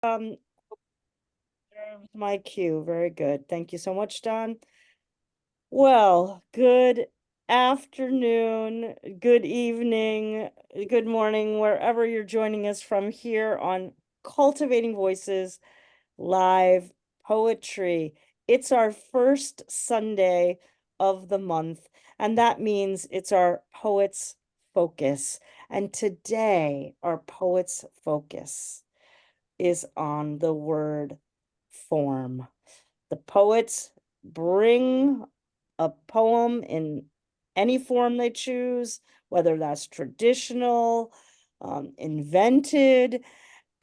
Um, my cue. Very good. Thank you so much, Don. Well, good afternoon, good evening, good morning, wherever you're joining us from here on Cultivating Voices Live Poetry. It's our first Sunday of the month, and that means it's our Poets Focus. And today, our Poets Focus is on the word form. The poets bring a poem in any form they choose, whether that's traditional, invented.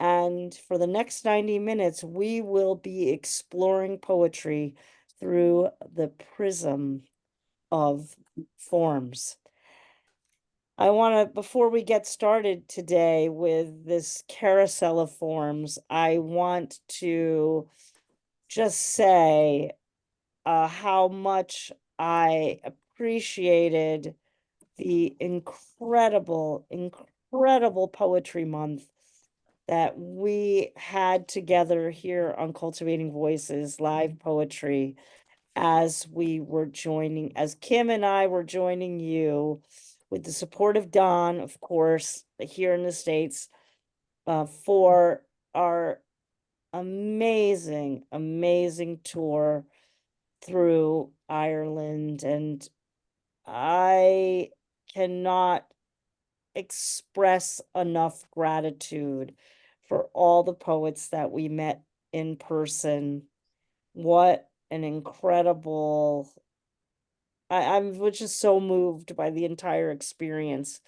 And for the next 90 minutes, we will be exploring poetry through the prism of forms. I want to, before we get started today with this carousel of forms, I want to just say how much I appreciated the incredible poetry month that we had together here on Cultivating Voices live poetry as we were joining, as Kim and I were joining you with the support of Don, of course, here in the States, for our amazing tour through Ireland. And I cannot express enough gratitude for all the poets that we met in person. What an incredible, I was just so moved by the entire experience,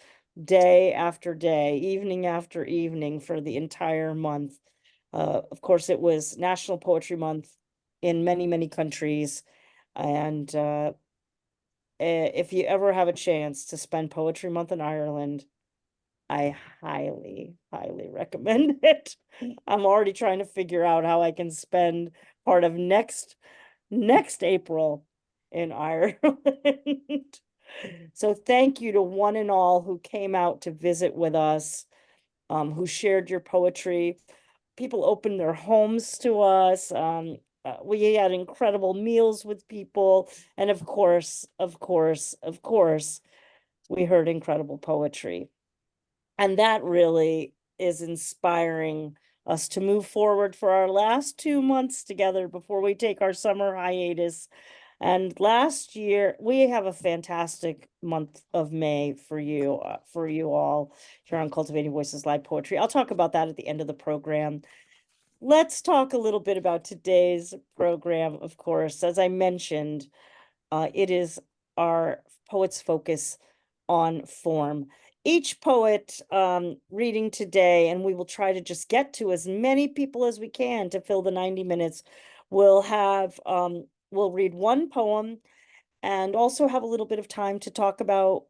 day after day, evening after evening for the entire month. Of course, it was National Poetry Month in many countries. And if you ever have a chance to spend Poetry Month in Ireland, I highly recommend it. I'm already trying to figure out how I can spend part of next April in Ireland. So thank you to one and all who came out to visit with us, who shared your poetry. People opened their homes to us. We had incredible meals with people. And of course, we heard incredible poetry. And that really is inspiring us to move forward for our last 2 months together before we take our summer hiatus. And last year, we have a fantastic month of May for you all here on Cultivating Voices Live Poetry. I'll talk about that at the end of the program. Let's talk a little bit about today's program, of course. As I mentioned, it is our Poets Focus on form. Each poet reading today, and we will try to just get to as many people as we can to fill the 90 minutes, will have, we'll read one poem and also have a little bit of time to talk about,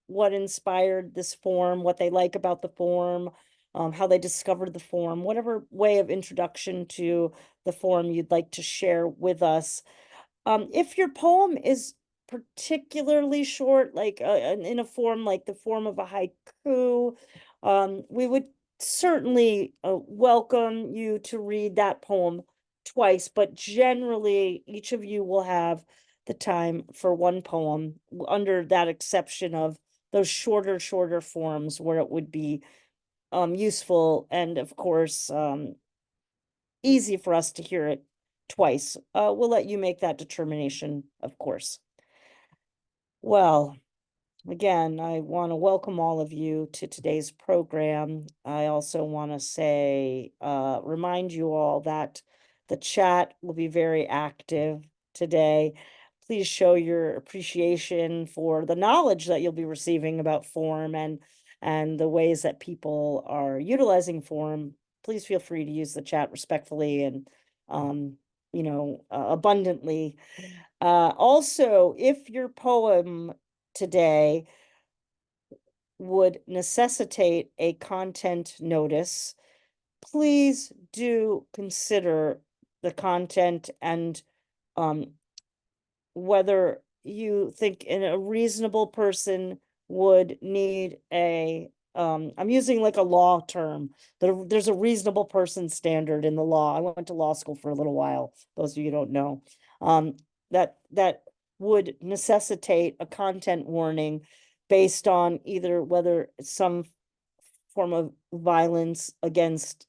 what inspired this form, what they like about the form, how they discovered the form, whatever way of introduction to the form you'd like to share with us. If your poem is particularly short, like in a form like the form of a haiku, we would certainly welcome you to read that poem twice, but generally each of you will have the time for one poem under that exception of those shorter forms where it would be useful and of course easy for us to hear it twice. We'll let you make that determination, of course. Well, again, I want to welcome all of you to today's program. I also want to say, remind you all that the chat will be very active today. Please show your appreciation for the knowledge that you'll be receiving about form and the ways that people are utilizing form. Please feel free to use the chat respectfully and abundantly. Also, if your poem today would necessitate a content notice, please do consider the content and whether you think a reasonable person would need a I'm using like a law term. There's a reasonable person standard in the law. I went to law school for a little while, those of you who don't know. That would necessitate a content warning based on either whether some form of violence against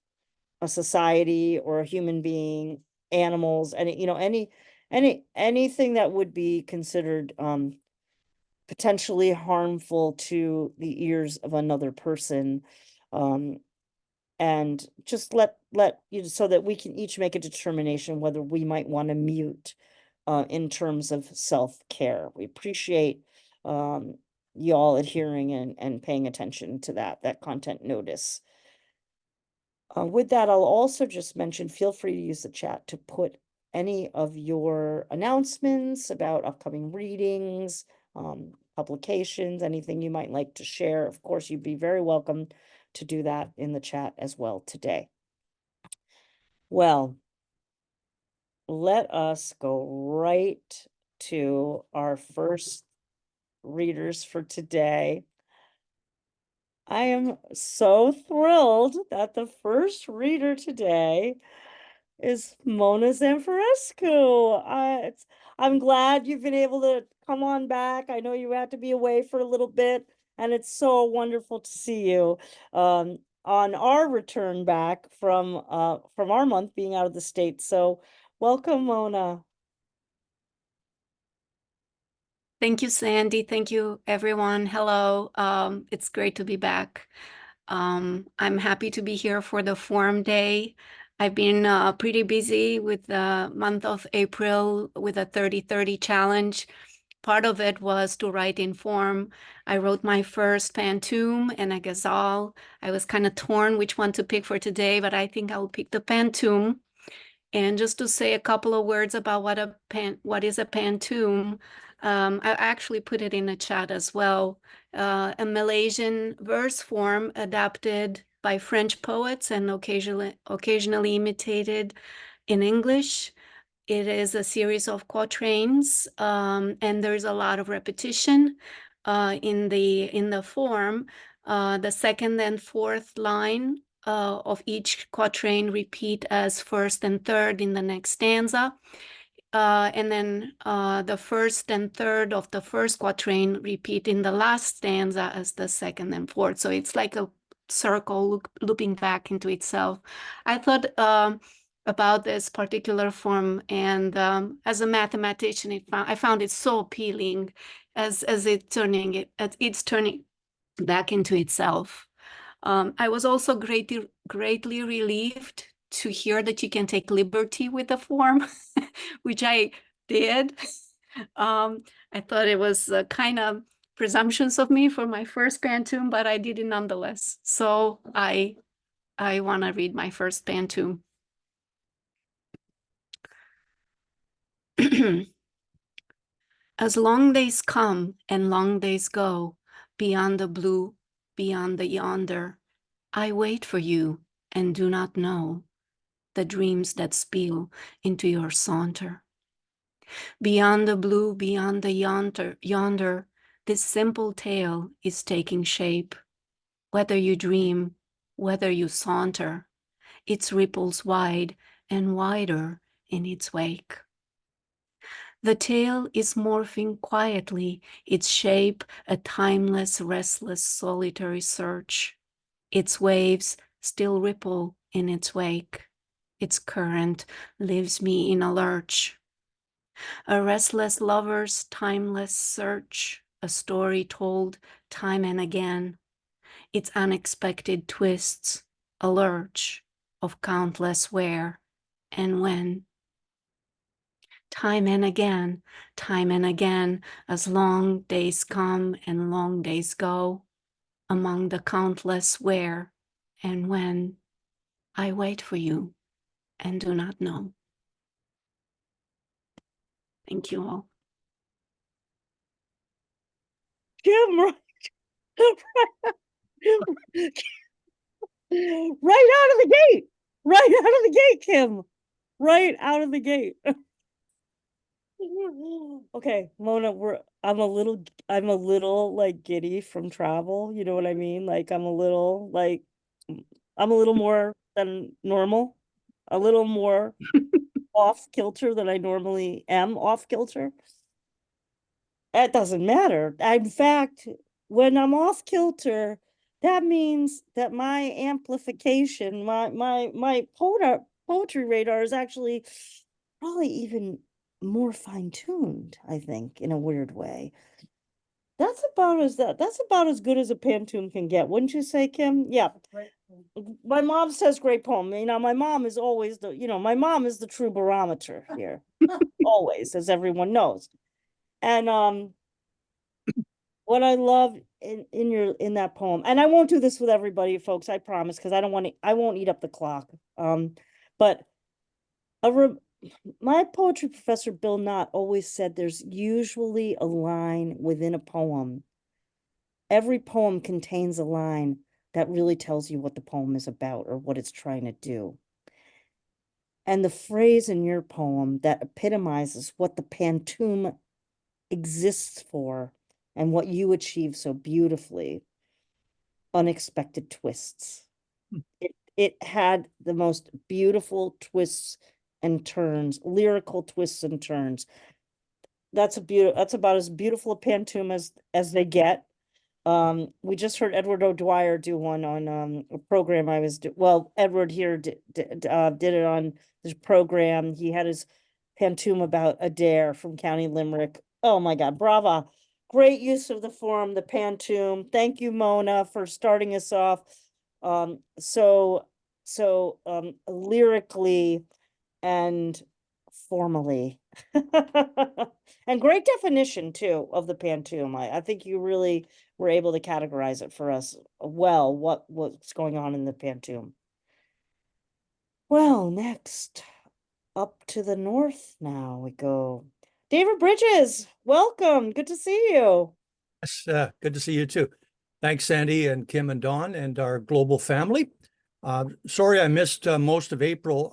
a society or a human being, animals, anything that would be considered potentially harmful to the ears of another person. And just let you so that we can each make a determination whether we might want to mute in terms of self-care. We appreciate y'all adhering and paying attention to that content notice. With that, I'll also just mention, feel free to use the chat to put any of your announcements about upcoming readings, publications, anything you might like to share. Of course, you'd be very welcome to do that in the chat as well today. Well, let us go right to our first readers for today. I am so thrilled that the first reader today is Mona Zamfirescu. I'm glad you've been able to come on back. I know you had to be away for a little bit, and it's so wonderful to see you on our return back from our month being out of the States. So welcome, Mona. Thank you, Sandy. Thank you, everyone. Hello. It's great to be back. I'm happy to be here for the Forum Day. I've been pretty busy with the month of April with a 30-30 challenge. Part of it was to write in form. I wrote my first pantoum and a ghazal. I was kind of torn which one to pick for today, but I think I'll pick the pantoum. And just to say a couple of words about what is a pantoum, I actually put it in the chat as well. A Malaysian verse form adapted by French poets and occasionally imitated in English. It is a series of quatrains, and there's a lot of repetition in the form. The second and fourth line of each quatrain repeat as first and third in the next stanza. And then the first and third of the first quatrain repeat in the last stanza as the second and fourth. So it's like a circle looping back into itself. I thought about this particular form, and as a mathematician, I found it so appealing as it's turning back into itself. I was also greatly relieved to hear that you can take liberty with the form, which I did. I thought it was kind of presumptuous of me for my first pantoum, but I did it nonetheless. So I want to read my first pantoum. As long days come and long days go, beyond the blue, beyond the yonder, I wait for you and do not know the dreams that spill into your saunter. Beyond the blue, beyond the yonder, this simple tale is taking shape. Whether you dream, whether you saunter, its ripples wide and wider in its wake. The tale is morphing quietly, its shape a timeless, restless, solitary search. Its waves still ripple in its wake. Its current leaves me in a lurch. A restless lover's timeless search, a story told time and again. Its unexpected twists, a lurch of countless where and when. Time and again, as long days come and long days go, among the countless where and when, I wait for you and do not know. Thank you all. Kim, right out of the gate. Right out of the gate, Kim. Right out of the gate. Okay, Mona, I'm a little like giddy from travel. You know what I mean? Like I'm a little more than normal, a little more off kilter than I normally am off kilter. It doesn't matter. In fact, when I'm off kilter, that means that my amplification, my poetry radar is actually probably even more fine-tuned, I think, in a weird way. That's about as good as a pantoum can get, wouldn't you say, Kim? Yeah. My mom says great poem. You know, my mom is always my mom is the true barometer here. Always, as everyone knows. And what I love in that poem, and I won't do this with everybody, folks, I promise, because I won't eat up the clock. But a re, my poetry professor Bill Knott always said there's usually a line within a poem. Every poem contains a line that really tells you what the poem is about or what it's trying to do. And the phrase in your poem that epitomizes what the pantoum exists for and what you achieve so beautifully, unexpected twists. It had the most beautiful twists and turns, lyrical twists and turns. That's about as beautiful a pantoum as they get. We just heard Edward O'Dwyer do one on a program I was Edward here did it on this program. He had his pantoum about Adair from County Limerick. Oh my God, brava. Great use of the form, the pantoum. Thank you, Mona, for starting us off. So lyrically and formally. And great definition too of the pantoum. I think you really were able to categorize it for us well, what's going on in the pantoum. Well, next, up to the north now we go. David Brydges, welcome. Good to see you. Yes, good to see you too. Thanks, Sandy and Kim and Dawn and our global family. Sorry I missed most of April.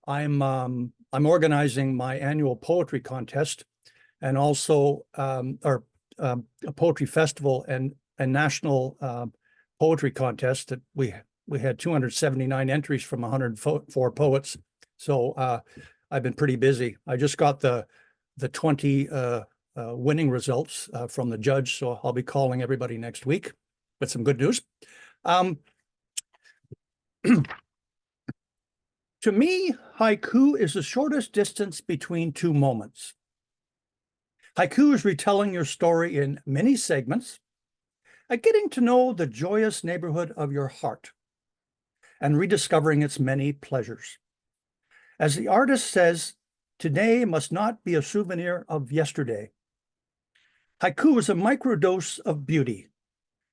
I'm organizing my annual poetry contest and also a poetry festival and a national poetry contest that we had 279 entries from 104 poets. So I've been pretty busy. I just got the 20 winning results from the judge, so I'll be calling everybody next week with some good news. To me, haiku is the shortest distance between two moments. Haiku is retelling your story in many segments, getting to know the joyous neighborhood of your heart and rediscovering its many pleasures. As the artist says, today must not be a souvenir of yesterday. Haiku is a microdose of beauty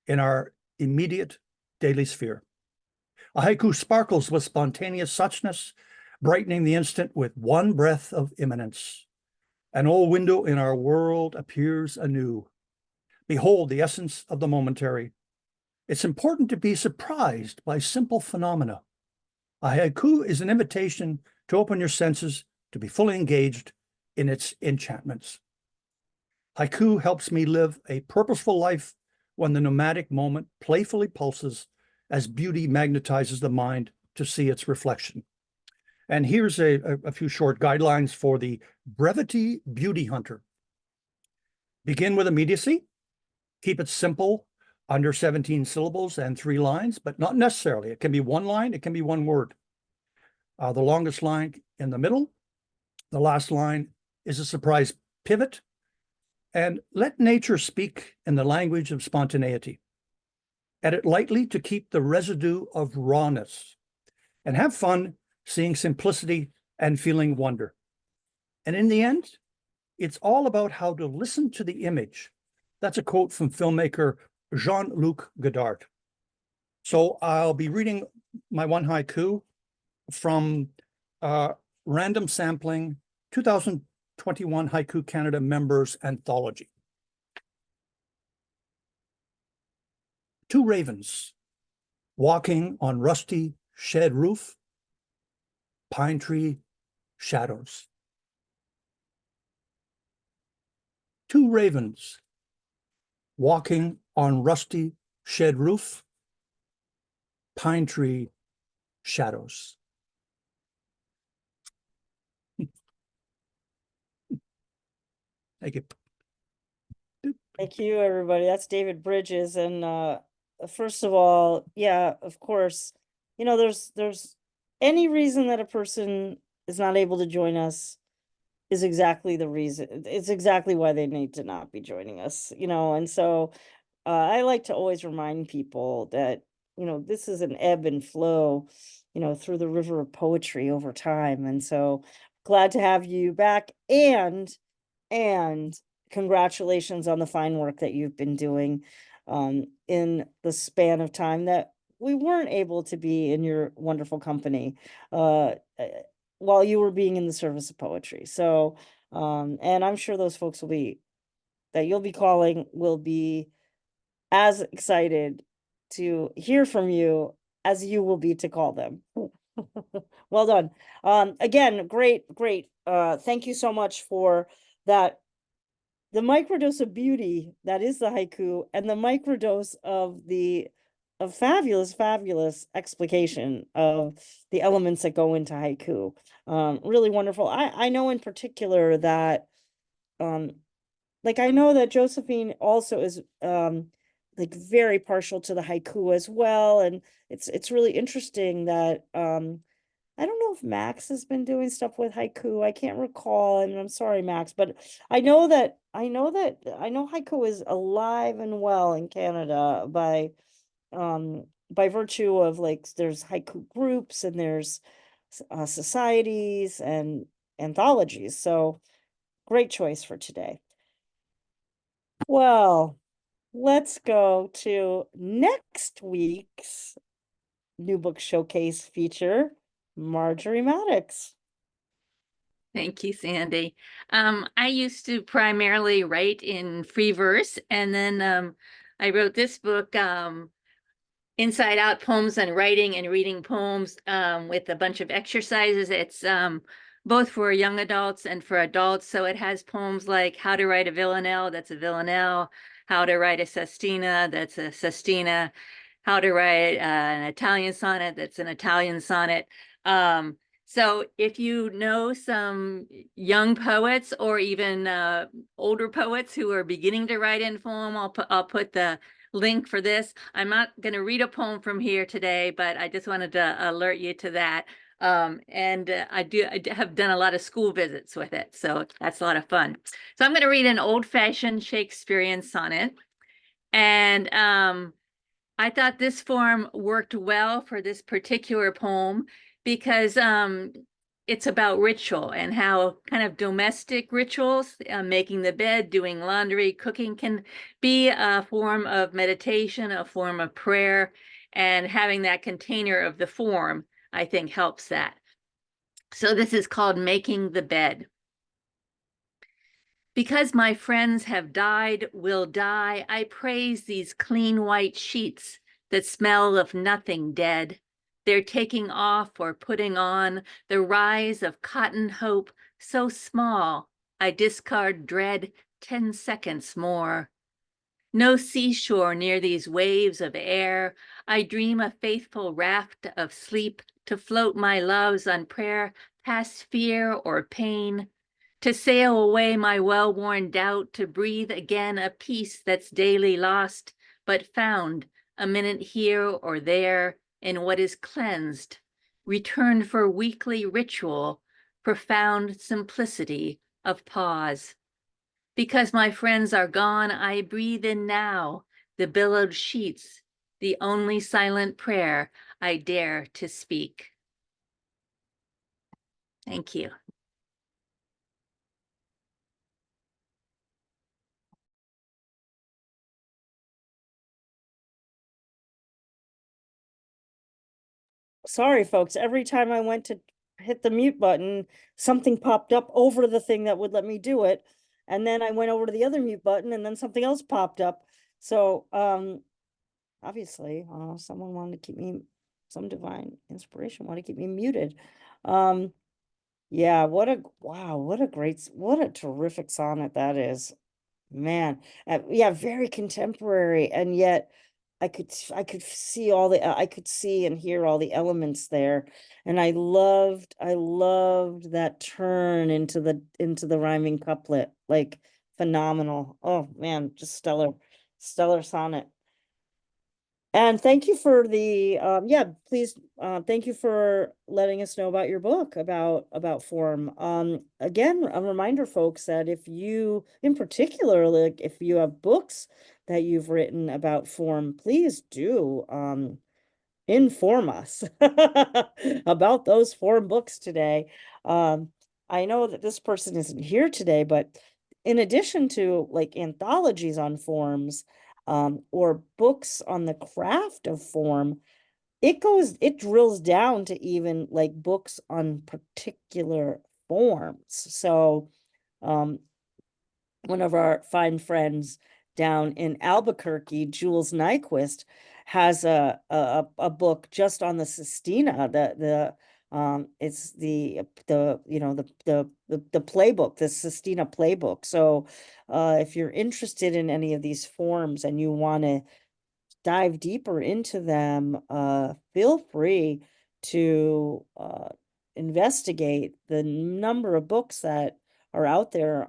in our immediate daily sphere. A haiku sparkles with spontaneous suchness, brightening the instant with one breath of imminence. An old window in our world appears anew. Behold the essence of the momentary. It's important to be surprised by simple phenomena. A haiku is an invitation to open your senses, to be fully engaged in its enchantments. Haiku helps me live a purposeful life when the nomadic moment playfully pulses as beauty magnetizes the mind to see its reflection. And here's a few short guidelines for the brevity beauty hunter. Begin with immediacy. Keep it simple, under 17 syllables and 3 lines, but not necessarily. It can be one line, it can be one word. The longest line in the middle. The last line is a surprise pivot. And let nature speak in the language of spontaneity. Edit lightly to keep the residue of rawness. And have fun seeing simplicity and feeling wonder. And in the end, it's all about how to listen to the image. That's a quote from filmmaker Jean-Luc Godard. So I'll be reading my one haiku from Random Sampling 2021 Haiku Canada Members Anthology. Two ravens walking on rusty shed roof, pine tree shadows. two ravens walking on rusty shed roof, pine tree shadows. Thank you. Thank you, everybody. That's David Brydges. And first of all, yeah, of course, you know, there's any reason that a person is not able to join us is exactly the reason. It's exactly why they need to not be joining us, you know. And so I like to always remind people that, you know, this is an ebb and flow, you know, through the river of poetry over time. And so glad to have you back, and congratulations on the fine work that you've been doing in the span of time that we weren't able to be in your wonderful company while you were being in the service of poetry. So, and I'm sure those folks that you'll be calling will be as excited to hear from you as you will be to call them. Well done. Again, great. Thank you so much for that. The microdose of beauty that is the haiku, and the microdose of the fabulous explication of the elements that go into haiku. Really wonderful. I know in particular that like I know that Josephine also is like very partial to the haiku as well. And it's really interesting that I don't know if Max has been doing stuff with haiku. I can't recall. I mean, I'm sorry, Max, but I know haiku is alive and well in Canada by virtue of, like, there's haiku groups and there's societies and anthologies. So great choice for today. Well, let's go to next week's New Book Showcase feature, Marjorie Maddox. Thank you, Sandy. I used to primarily write in free verse, and then I wrote this book, Inside Out Poems on Writing and Reading Poems, with a bunch of exercises. It's both for young adults and for adults. So it has poems like how to write a villanelle, that's a villanelle, how to write a sestina, that's a sestina, how to write an Italian sonnet, that's an Italian sonnet. So if you know some young poets or even older poets who are beginning to write in poem, I'll put the link for this. I'm not going to read a poem from here today, but I just wanted to alert you to that. I have done a lot of school visits with it, so that's a lot of fun. So I'm going to read an old-fashioned Shakespearean sonnet, and I thought this form worked well for this particular poem because it's about ritual and how kind of domestic rituals, making the bed, doing laundry, cooking, can be a form of meditation, a form of prayer, and having that container of the form, I think, helps that. So this is called Making the Bed. Because my friends have died, will die, I praise these clean white sheets that smell of nothing dead. They're taking off or putting on the rise of cotton hope so small, I discard dread 10 seconds more. No seashore near these waves of air, I dream a faithful raft of sleep to float my loves on prayer past fear or pain, to sail away my well-worn doubt, to breathe again a peace that's daily lost, but found a minute here or there in what is cleansed, returned for weekly ritual, profound simplicity of pause. Because my friends are gone, I breathe in now the billowed sheets, the only silent prayer I dare to speak. Thank you. Sorry, folks, every time I went to hit the mute button, something popped up over the thing that would let me do it. And then I went over to the other mute button and then something else popped up. So obviously someone wanted to keep me, some divine inspiration wanted to keep me muted. Yeah, what a terrific sonnet that is. Man, yeah, very contemporary, and yet I could see all the I could see and hear all the elements there, and I loved that turn into the rhyming couplet, like phenomenal. Oh man, just stellar sonnet. And thank you for the yeah, please thank you for letting us know about your book about form. Again, a reminder, folks, that if you in particular, like if you have books that you've written about form, please do inform us about those form books today. I know that this person isn't here today, but in addition to like anthologies on forms, or books on the craft of form, it drills down to even like books on particular forms. So, um, one of our fine friends down in Albuquerque, Jules Nyquist, has a book just on the sestina, it's the you know the playbook, the sestina playbook. So if you're interested in any of these forms and you want to dive deeper into them, feel free to investigate the number of books that are out there,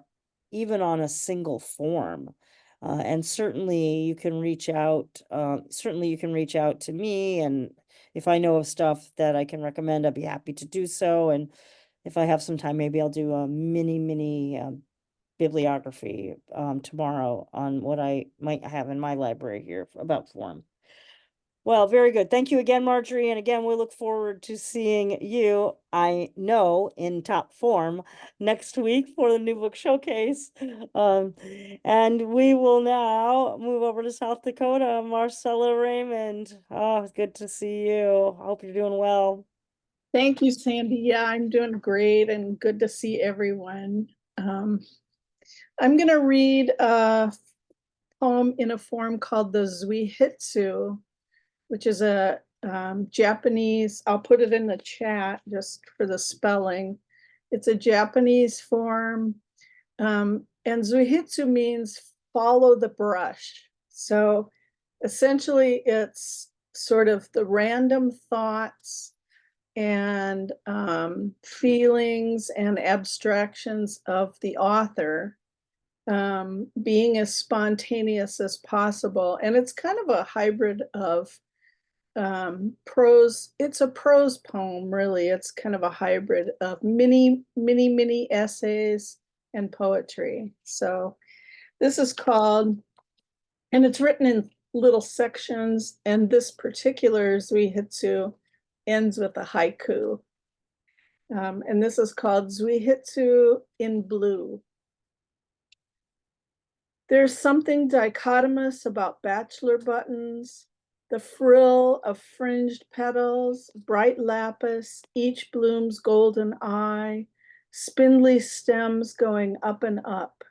even on a single form. And certainly you can reach out, to me, and if I know of stuff that I can recommend, I'd be happy to do so. And if I have some time, maybe I'll do a mini bibliography tomorrow on what I might have in my library here about form. Well, very good. Thank you again, Marjorie. And again, we look forward to seeing you, I know, in top form next week for the new book showcase. And we will now move over to South Dakota. Marcella Remund. Oh, it's good to see you. I hope you're doing well. Thank you, Sandy. Yeah, I'm doing great and good to see everyone. I'm going to read a poem in a form called the zuhuitsu, which is a Japanese, I'll put it in the chat just for the spelling. It's a Japanese form, and zuhuitsu means follow the brush. So essentially it's sort of the random thoughts and feelings and abstractions of the author, being as spontaneous as possible. And it's kind of a hybrid of prose. It's a prose poem, really. It's kind of a hybrid of many essays and poetry. So this is called, and it's written in little sections, and this particular zuhuitsu ends with a haiku. And this is called Zuhuitsu in Blue. There's something dichotomous about bachelor buttons, the frill of fringed petals, bright lapis, each bloom's golden eye, spindly stems going up and up.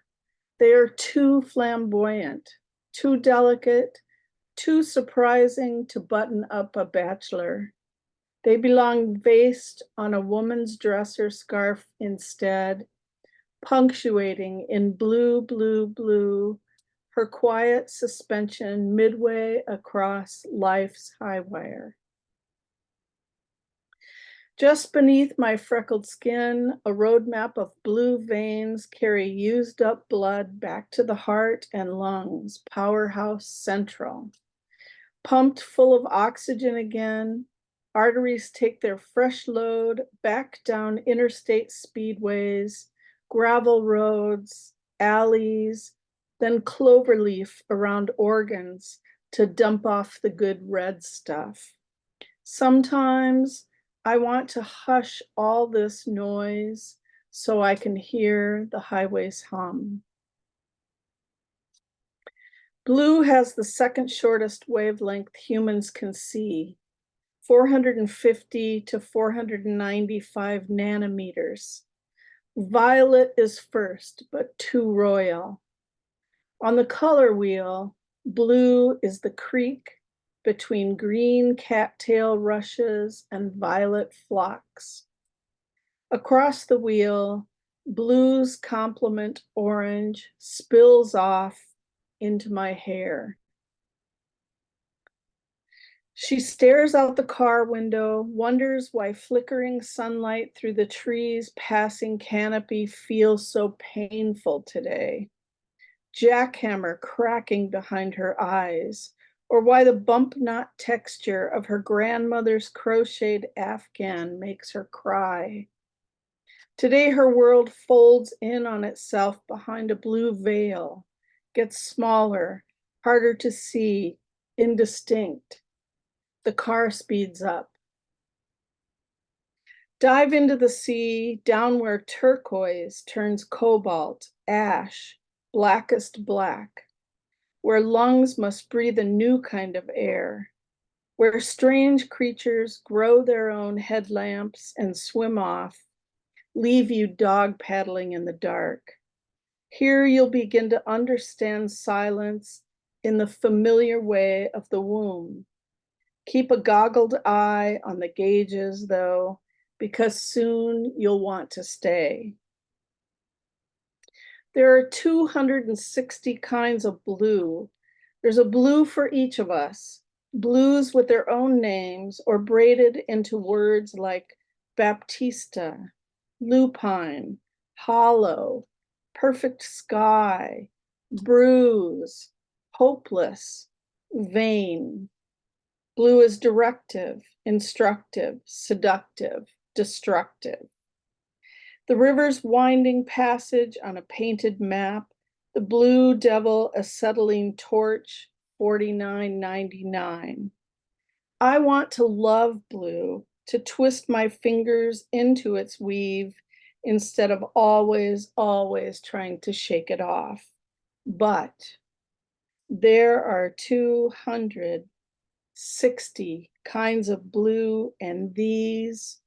They are too flamboyant, too delicate, too surprising to button up a bachelor. They belong vased on a woman's dresser scarf instead, punctuating in blue, blue, blue, her quiet suspension midway across life's high wire. Just beneath my freckled skin, a roadmap of blue veins carry used up blood back to the heart and lungs, powerhouse central. Pumped full of oxygen again, arteries take their fresh load back down interstate speedways, gravel roads, alleys, then cloverleaf around organs to dump off the good red stuff. Sometimes I want to hush all this noise so I can hear the highways hum. Blue has the second shortest wavelength humans can see, 450 to 495 nanometers. Violet is first, but too royal. On the color wheel, blue is the creek between green cattail rushes and violet phlox. Across the wheel, Blue's complement orange spills off into my hair. She stares out the car window, wonders why flickering sunlight through the trees passing canopy feels so painful today. Jackhammer cracking behind her eyes, or why the bump knot texture of her grandmother's crocheted afghan makes her cry. Today her world folds in on itself behind a blue veil, gets smaller, harder to see, indistinct. The car speeds up. Dive into the sea, down where turquoise turns cobalt, ash, blackest black, where lungs must breathe a new kind of air, where strange creatures grow their own headlamps and swim off, leave you dog paddling in the dark. Here you'll begin to understand silence in the familiar way of the womb. Keep a goggled eye on the gauges, though, because soon you'll want to stay. There are 260 kinds of blue. There's a blue for each of us, blues with their own names or braided into words like Baptista, lupine, hollow, perfect sky, bruise, hopeless, vain. Blue is directive, instructive, seductive, destructive. The river's winding passage on a painted map, the blue devil acetylene torch, $49.99. I want to love blue, to twist my fingers into its weave instead of always, always trying to shake it off. But there are 260 kinds of blue, and these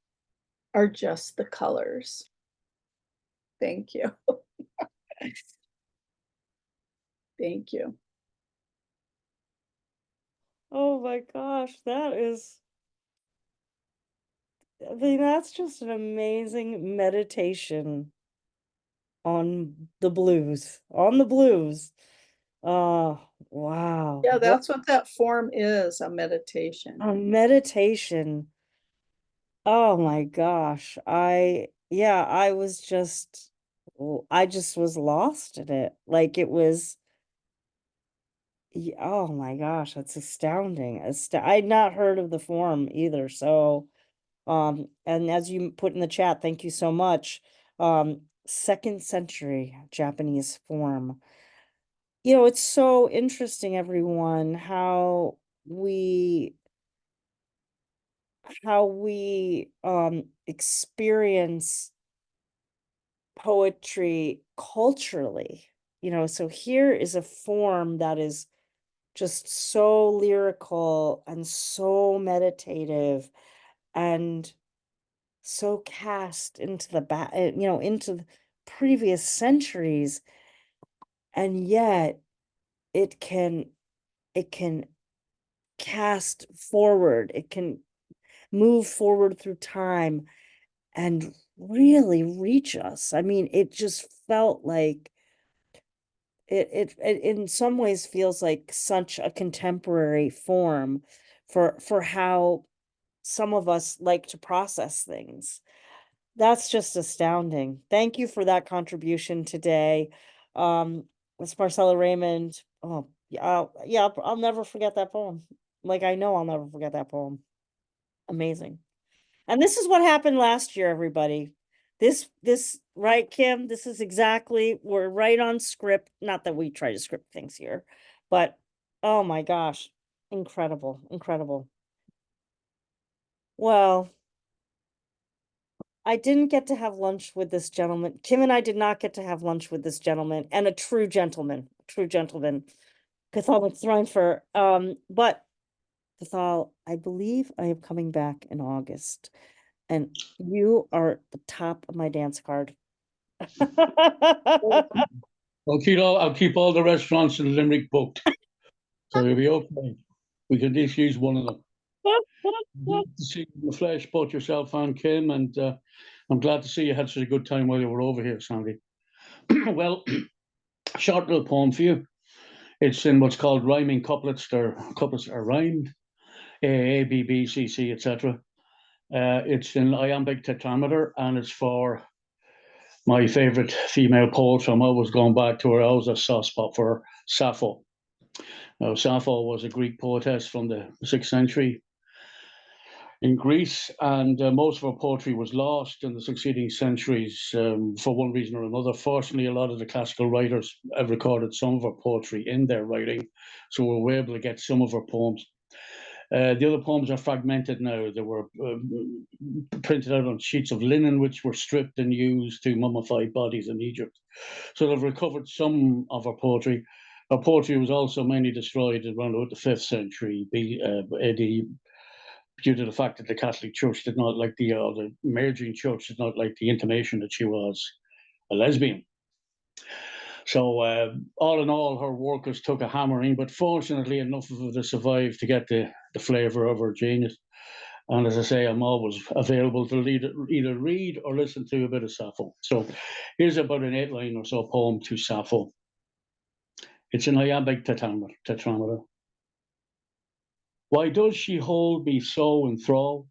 are just the colors. Thank you. Thank you. Oh my gosh, that is, I mean, that's just an amazing meditation on the blues, on the blues. Oh, wow. Yeah, What that's what that form is, a meditation. a meditation. Oh my gosh. Yeah, I just was lost in it. Like it was, oh my gosh, that's astounding. I'd not heard of the form either. So, and as you put in the chat, thank you so much. 2nd century Japanese form. You know, it's so interesting, everyone, how we experience poetry culturally. You know, so here is a form that is just so lyrical and so meditative and so cast into the into the previous centuries, and yet it can cast forward, it can move forward through time and really reach us. I mean, it just felt like it in some ways feels like such a contemporary form for how some of us like to process things. That's just astounding. Thank you for that contribution today. It's Marcella Remund. Oh, yeah, I'll never forget that poem. Like I know I'll never forget that poem. Amazing. And this is what happened last year, everybody. This, right, Kim? This is exactly, we're right on script. Not that we try to script things here, but oh my gosh, incredible, incredible. Well, I didn't get to have lunch with this gentleman. Kim and I did not get to have lunch with this gentleman, and a true gentleman, Cathal MacThréinhfhir. But Cathal, I believe I am coming back in August, and you are at the top of my dance card. I'll keep all the restaurants in Limerick booked. So you'll be okay. We can at least use one of them. Good to see you in the flesh, both yourself and Kim, and I'm glad to see you had such a good time while you were over here, Sandy. Well, short little poem for you. It's in what's called rhyming couplets. Couplets are rhymed, A, B, B, C, C, etc. It's in iambic tetrameter, and it's for my favorite female poet. I'm always going back to her. I always a soft spot for her, Sappho. Now, Sappho was a Greek poetess from the 6th century in Greece, and most of her poetry was lost in the succeeding centuries for one reason or another. Fortunately, a lot of the classical writers have recorded some of her poetry in their writing, so we were able to get some of her poems. The other poems are fragmented now. They were printed out on sheets of linen, which were stripped and used to mummify bodies in Egypt. So they've recovered some of her poetry. Her poetry was also mainly destroyed around about the 5th century AD, due to the fact that the Catholic Church did not like the emerging church did not like the intimation that she was a lesbian. So all in all, her workers took a hammering, but fortunately enough of it survived to get the flavour of her genius. And as I say, I'm always available to either read or listen to a bit of Sappho. So here's about an 8-line or so poem to Sappho. It's an iambic tetrameter. Why does she hold me so in thrall?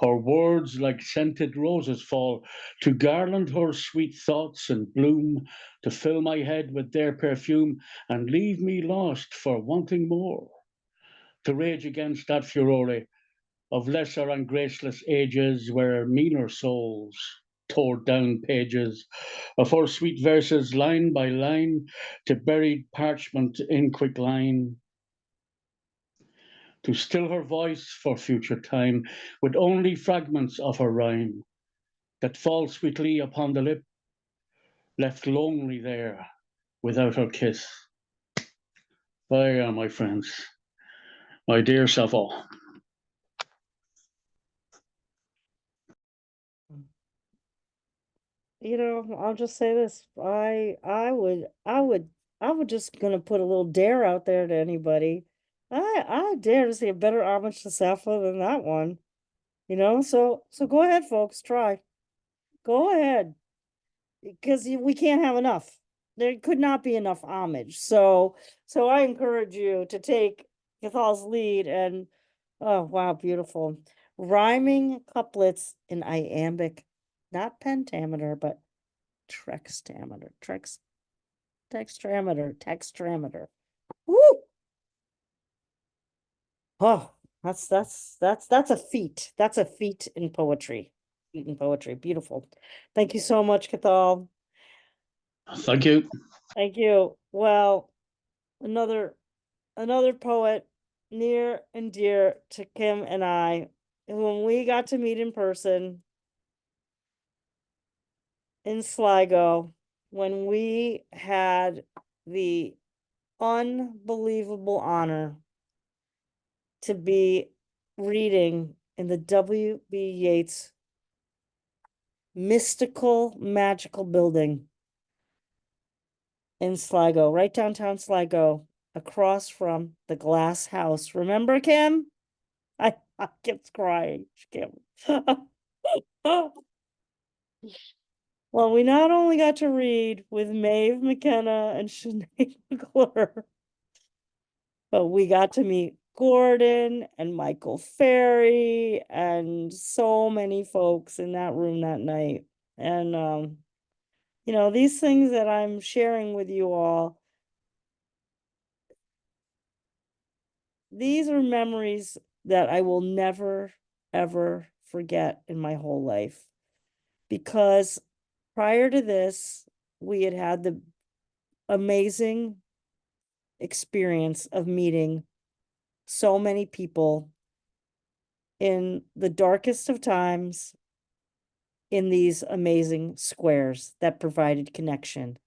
Her words like scented roses fall to garland her sweet thoughts and bloom, to fill my head with their perfume and leave me lost for wanting more, to rage against that furore of lesser and graceless ages where meaner souls tore down pages of her sweet verses line by line to buried parchment in quick line, to still her voice for future time with only fragments of her rhyme that fall sweetly upon the lip, left lonely there without her kiss. There, my friends, my dear Sappho. You know, I'll just say this. I would just gonna put a little dare out there to anybody. I dare to say a better homage to Sappho than that one. You know, so go ahead, folks, try. Go ahead. Because we can't have enough. There could not be enough homage. So I encourage you to take Cathal's lead and oh wow, beautiful. Rhyming couplets in iambic, not pentameter, but textameter. Textameter. Woo! Oh, that's a feat. That's a feat in poetry. Feat in poetry. Beautiful. Thank you so much, Cathal. Thank you. Thank you. Well, another poet near and dear to Kim and I, whom we got to meet in person in Sligo when we had the unbelievable honor to be reading in the W.B. Yeats mystical, magical building in Sligo, right downtown Sligo, across from the Glass House. Remember, Kim? I kept crying. Kim. Well, we not only got to read with Maeve McKenna and Sinead McClure, but we got to meet Gordon and Michael Ferry and so many folks in that room that night. And you know, these things that I'm sharing with you all, these are memories that I will never, ever forget in my whole life. Because prior to this, we had had the amazing experience of meeting so many people in the darkest of times in these amazing squares that provided connection.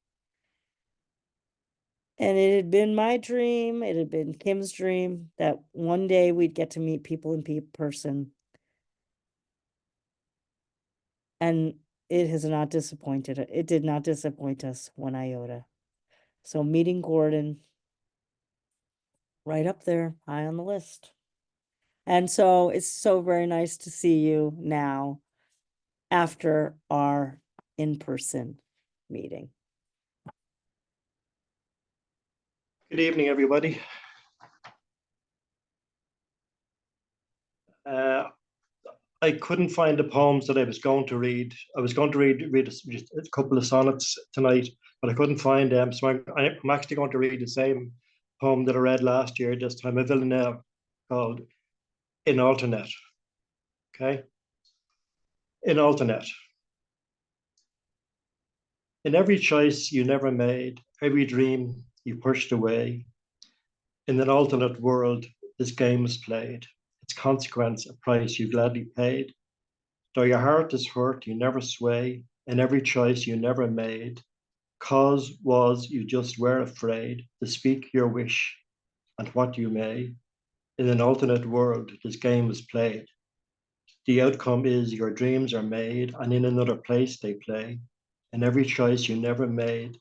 And it had been my dream, it had been Kim's dream, that one day we'd get to meet people in person. And it has not disappointed. It did not disappoint us one iota. So meeting Gordon, right up there, high on the list. And so it's so very nice to see you now. after our in-person meeting. Good evening, everybody. I couldn't find the poems that I was going to read. I was going to read a couple of sonnets tonight, but I couldn't find them. So I'm actually going to read the same poem that I read last year, this time a villanelle called In Alternate. Okay? In Alternate. In every choice you never made, every dream you pushed away, in an alternate world, this game is played. Its consequence, a price you gladly paid. Though your heart is hurt, you never sway, in every choice you never made. Cause was you just were afraid to speak your wish and what you may. In an alternate world, this game is played. The outcome is your dreams are made, and in another place they play. In every choice you never made,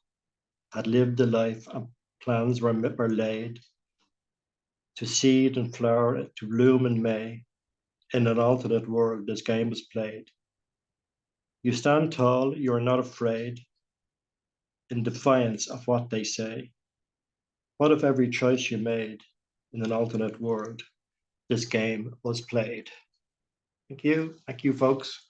had lived the life and plans were laid. To seed and flower, to bloom in May, in an alternate world this game is played. You stand tall, you are not afraid, in defiance of what they say. What if every choice you made in an alternate world, this game was played? Thank you, folks.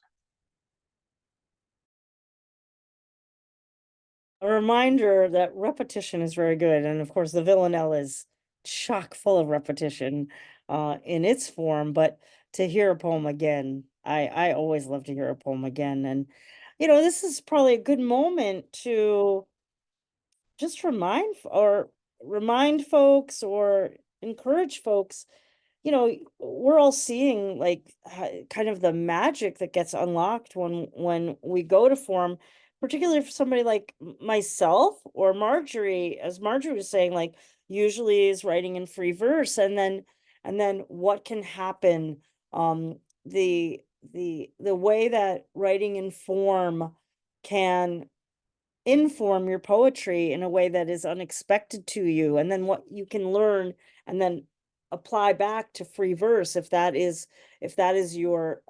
A reminder that repetition is very good. And of course, the villanelle is chock full of repetition in its form, but to hear a poem again, I always love to hear a poem again. And, you know, this is probably a good moment to just remind folks or encourage folks, you know, we're all seeing like kind of the magic that gets unlocked when we go to form, particularly for somebody like myself or Marjorie, as Marjorie was saying, like usually is writing in free verse, and then what can happen, the way that writing in form can inform your poetry in a way that is unexpected to you, and then what you can learn and then apply back to free verse if that's your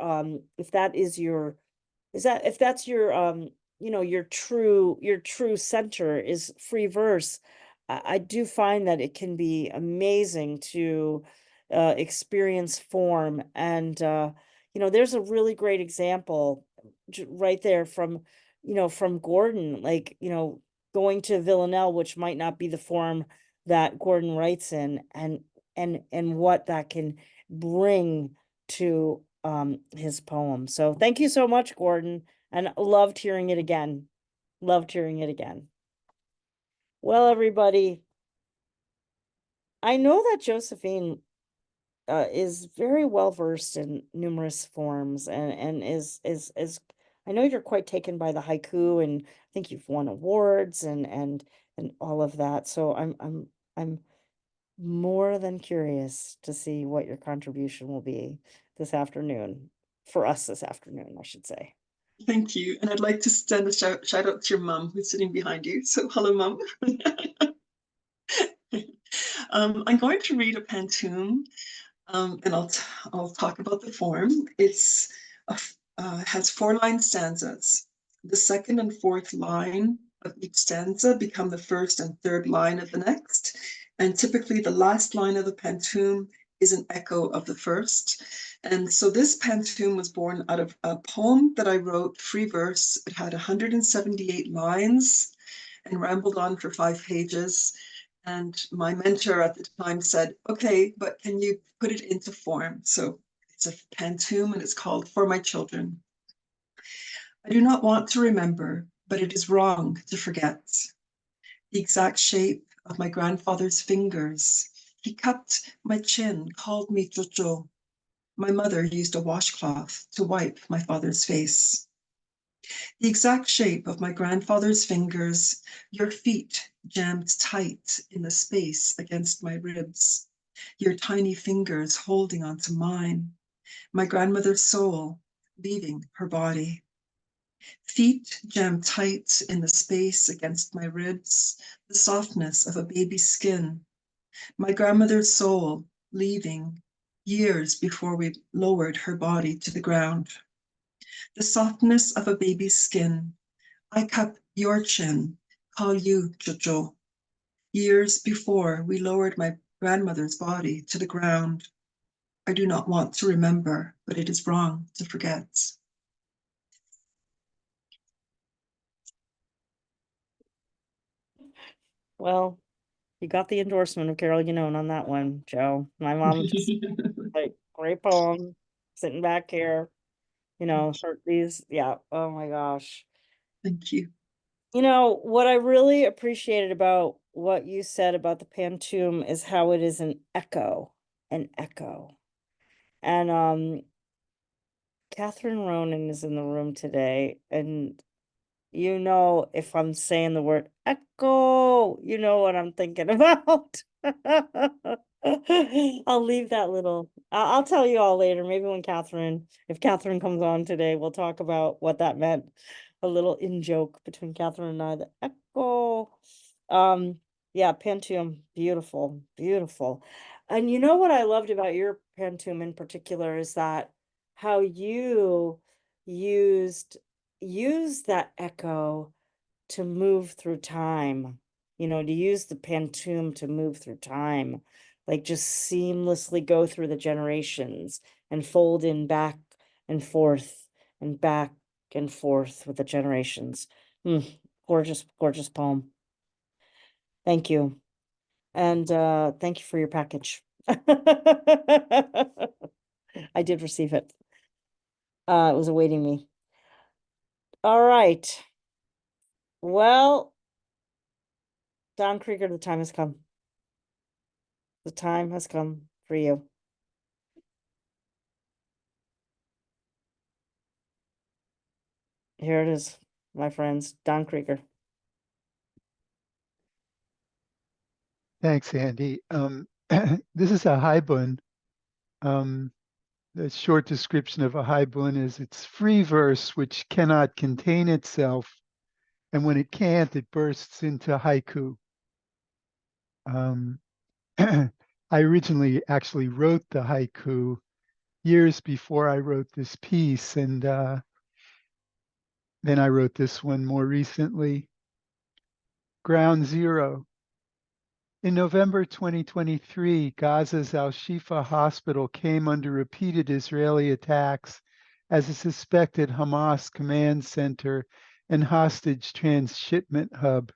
you know, your true center is free verse. I do find that it can be amazing to experience form, and you know, there's a really great example right there from, you know, from Gordon, like, you know, going to villanelle, which might not be the form that Gordon writes in, and what that can bring to his poem. So thank you so much, Gordon, and loved hearing it again. Loved hearing it again. Well, everybody, I know that Josephine is very well versed in numerous forms, and is I know you're quite taken by the haiku, and I think you've won awards and all of that. So I'm more than curious to see what your contribution will be this afternoon, for us this afternoon, I should say. Thank you. And I'd like to send a shout out to your mum who's sitting behind you. So hello, mum. I'm going to read a pantoum, and I'll talk about the form. It's has 4-line stanzas. The second and fourth line of each stanza become the first and third line of the next. And typically the last line of the pantoum is an echo of the first. And so this pantoum was born out of a poem that I wrote, free verse. It had 178 lines and rambled on for 5 pages. And my mentor at the time said, okay, but can you put it into form? So it's a pantoum and it's called For My Children. I do not want to remember, but it is wrong to forget the exact shape of my grandfather's fingers. He cupped my chin, called me Jojo. My mother used a washcloth to wipe my father's face. The exact shape of my grandfather's fingers, your feet jammed tight in the space against my ribs, your tiny fingers holding onto mine, my grandmother's soul leaving her body. Feet jammed tight in the space against my ribs, the softness of a baby's skin, my grandmother's soul leaving years before we lowered her body to the ground. the softness of a baby's skin. I cup your chin, call you Jojo. Years before we lowered my grandmother's body to the ground. I do not want to remember, but it is wrong to forget. Well, you got the endorsement of Carol Yannone on that one, Joe. My mom just like, great poem, sitting back here, you know, heard these, yeah, oh my gosh. Thank you. You know, what I really appreciated about what you said about the pantoum is how it is an echo, an echo. And Catherine Ronan is in the room today, and you know, if I'm saying the word echo, you know what I'm thinking about. I'll leave that little, I'll tell you all later. Maybe when if Catherine comes on today, we'll talk about what that meant. A little in joke between Catherine and I, the echo. Yeah, pantoum, beautiful, beautiful. And you know what I loved about your pantoum in particular is that how you used that echo to move through time, you know, to use the pantoum to move through time, like just seamlessly go through the generations and fold in back and forth and back and forth with the generations. Gorgeous, gorgeous poem. Thank you. And thank you for your package. I did receive it. It was awaiting me. All right. Well, Don Krieger, the time has come. The time has come for you. Here it is, my friends. Don Krieger. Thanks, Andy. This is a haibun. The short description of a haibun is it's free verse which cannot contain itself, and when it can't, it bursts into haiku. I originally actually wrote the haiku years before I wrote this piece, and then I wrote this one more recently. Ground Zero. In November 2023, Gaza's Al-Shifa hospital came under repeated Israeli attacks as a suspected Hamas command center and hostage transshipment hub.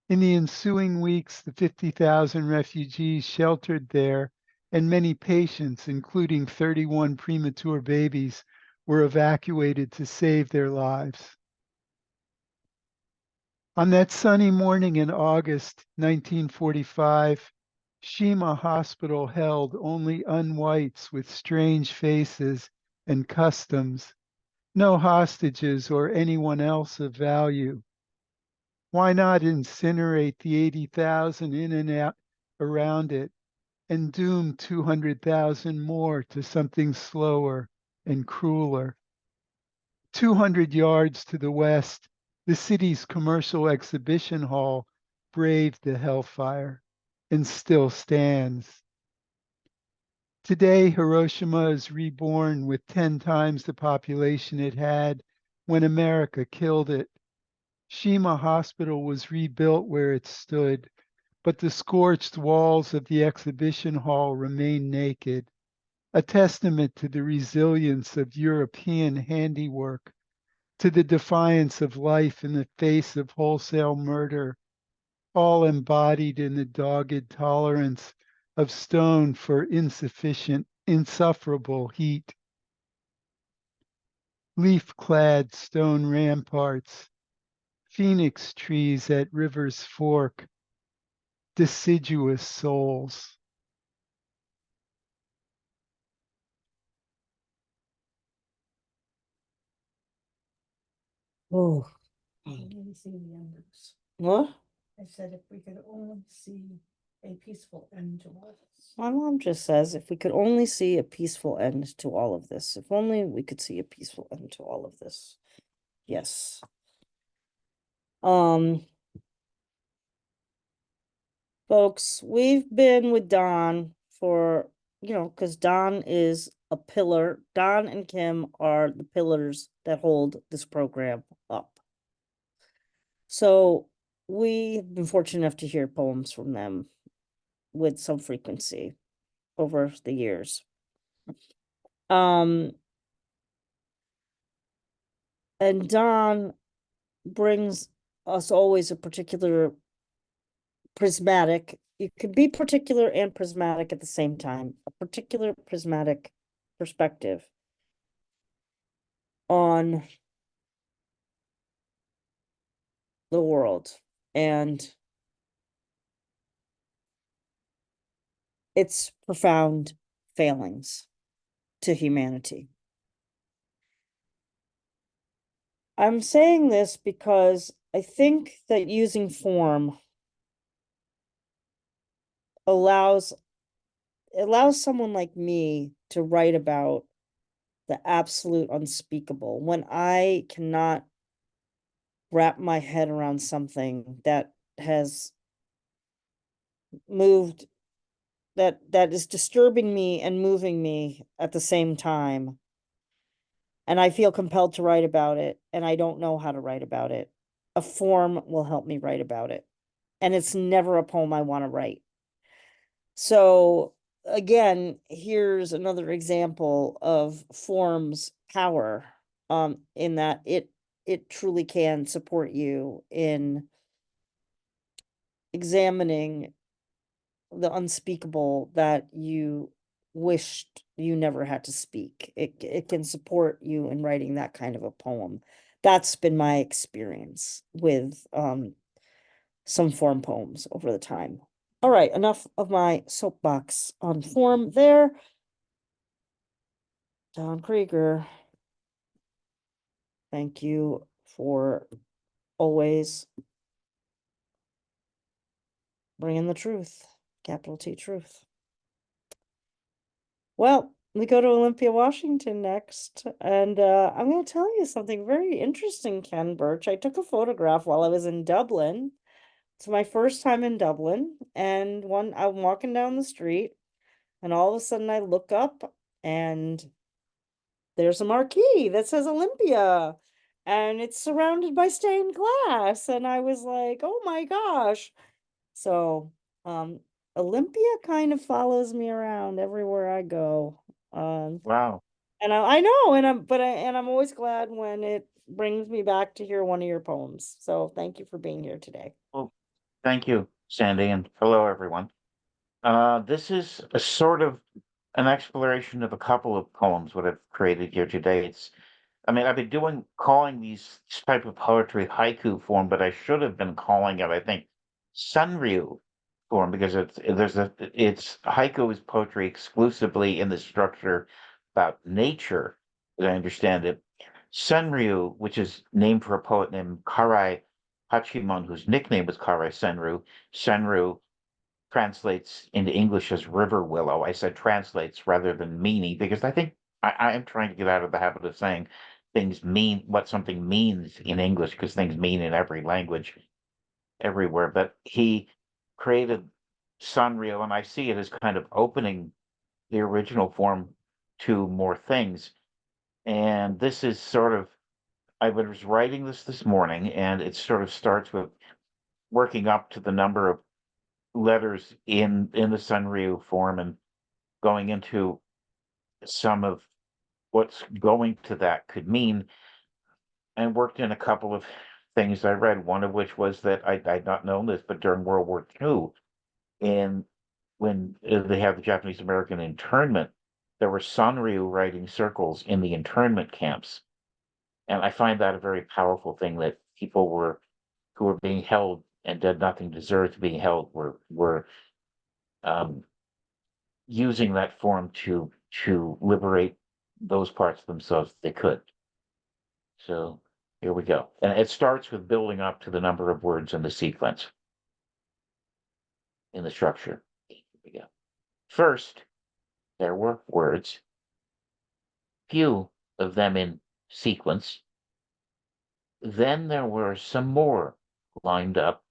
In the ensuing weeks, the 50,000 refugees sheltered there and many patients, including 31 premature babies, were evacuated to save their lives. On that sunny morning in August 1945, Shima Hospital held only unwhites with strange faces and customs, no hostages or anyone else of value. Why not incinerate the 80,000 in and out around it and doom 200,000 more to something slower and crueler? 200 yards to the west, the city's commercial exhibition hall braved the hellfire and still stands. Today, Hiroshima is reborn with 10 times the population it had when America killed it. Shima Hospital was rebuilt where it stood, but the scorched walls of the exhibition hall remain naked, a testament to the resilience of European handiwork, to the defiance of life in the face of wholesale murder, all embodied in the dogged tolerance of stone for insufferable heat. Leaf-clad stone ramparts, phoenix trees at River's Fork, deciduous souls. Oh, Only see the endings. what? I said if we could only see a peaceful end to all this. My mom just says if we could only see a peaceful end to all of this. If only we could see a peaceful end to all of this. Yes. Folks, we've been with Don for, you know, because Don is a pillar. Don and Kim are the pillars that hold this program up. So we've been fortunate enough to hear poems from them with some frequency over the years. And Don brings us always a particular prismatic, you could be particular and prismatic at the same time, a particular prismatic perspective on the world and its profound failings to humanity. I'm saying this because I think that using form allows someone like me to write about the absolute unspeakable when I cannot wrap my head around something that has moved, that is disturbing me and moving me at the same time. And I feel compelled to write about it, and I don't know how to write about it. A form will help me write about it. And it's never a poem I want to write. So again, here's another example of form's power, in that it truly can support you in examining the unspeakable that you wished you never had to speak. It can support you in writing that kind of a poem. That's been my experience with some form poems over the time. All right, enough of my soapbox on form there. Don Krieger, thank you for always bringing the truth, capital T truth. Well, we go to Olympia, Washington next, and I'm going to tell you something very interesting, Ken Burch. I took a photograph while I was in Dublin. It's my first time in Dublin, and I'm walking down the street, and all of a sudden I look up, and there's a marquee that says Olympia, and it's surrounded by stained glass, and I was like, oh my gosh. So, Olympia kind of follows me around everywhere I go. Wow. And I know, and I'm always glad when it brings me back to hear one of your poems. So thank you for being here today. Well, thank you, Sandy, and hello, everyone. This is a sort of an exploration of a couple of poems what I've created here today. I've been calling these type of poetry haiku form, but I should have been calling it, I think, senryu form, because it's haiku is poetry exclusively in the structure about nature, as I understand it. Senryu, which is named for a poet named Karai Hachimon, whose nickname was Karai Senryu. Senryu translates into English as river willow. I said translates rather than meaning, because I think I am trying to get out of the habit of saying things mean what something means in English, because things mean in every language everywhere. But he created Sanrio, and I see it as kind of opening the original form to more things. And this is sort of, I was writing this morning, and it sort of starts with working up to the number of letters in the Sanryu form and going into some of what's going to that could mean, and worked in a couple of things I read, one of which was that I'd not known this, but during World War II, and when they have the Japanese American internment, there were Sanryu writing circles in the internment camps. And I find that a very powerful thing, that people who were being held and did nothing deserve to be held were using that form to liberate those parts of themselves they could. So here we go. And it starts with building up to the number of words in the sequence, in the structure. Here we go. First, there were words, few of them in sequence. Then there were some more lined up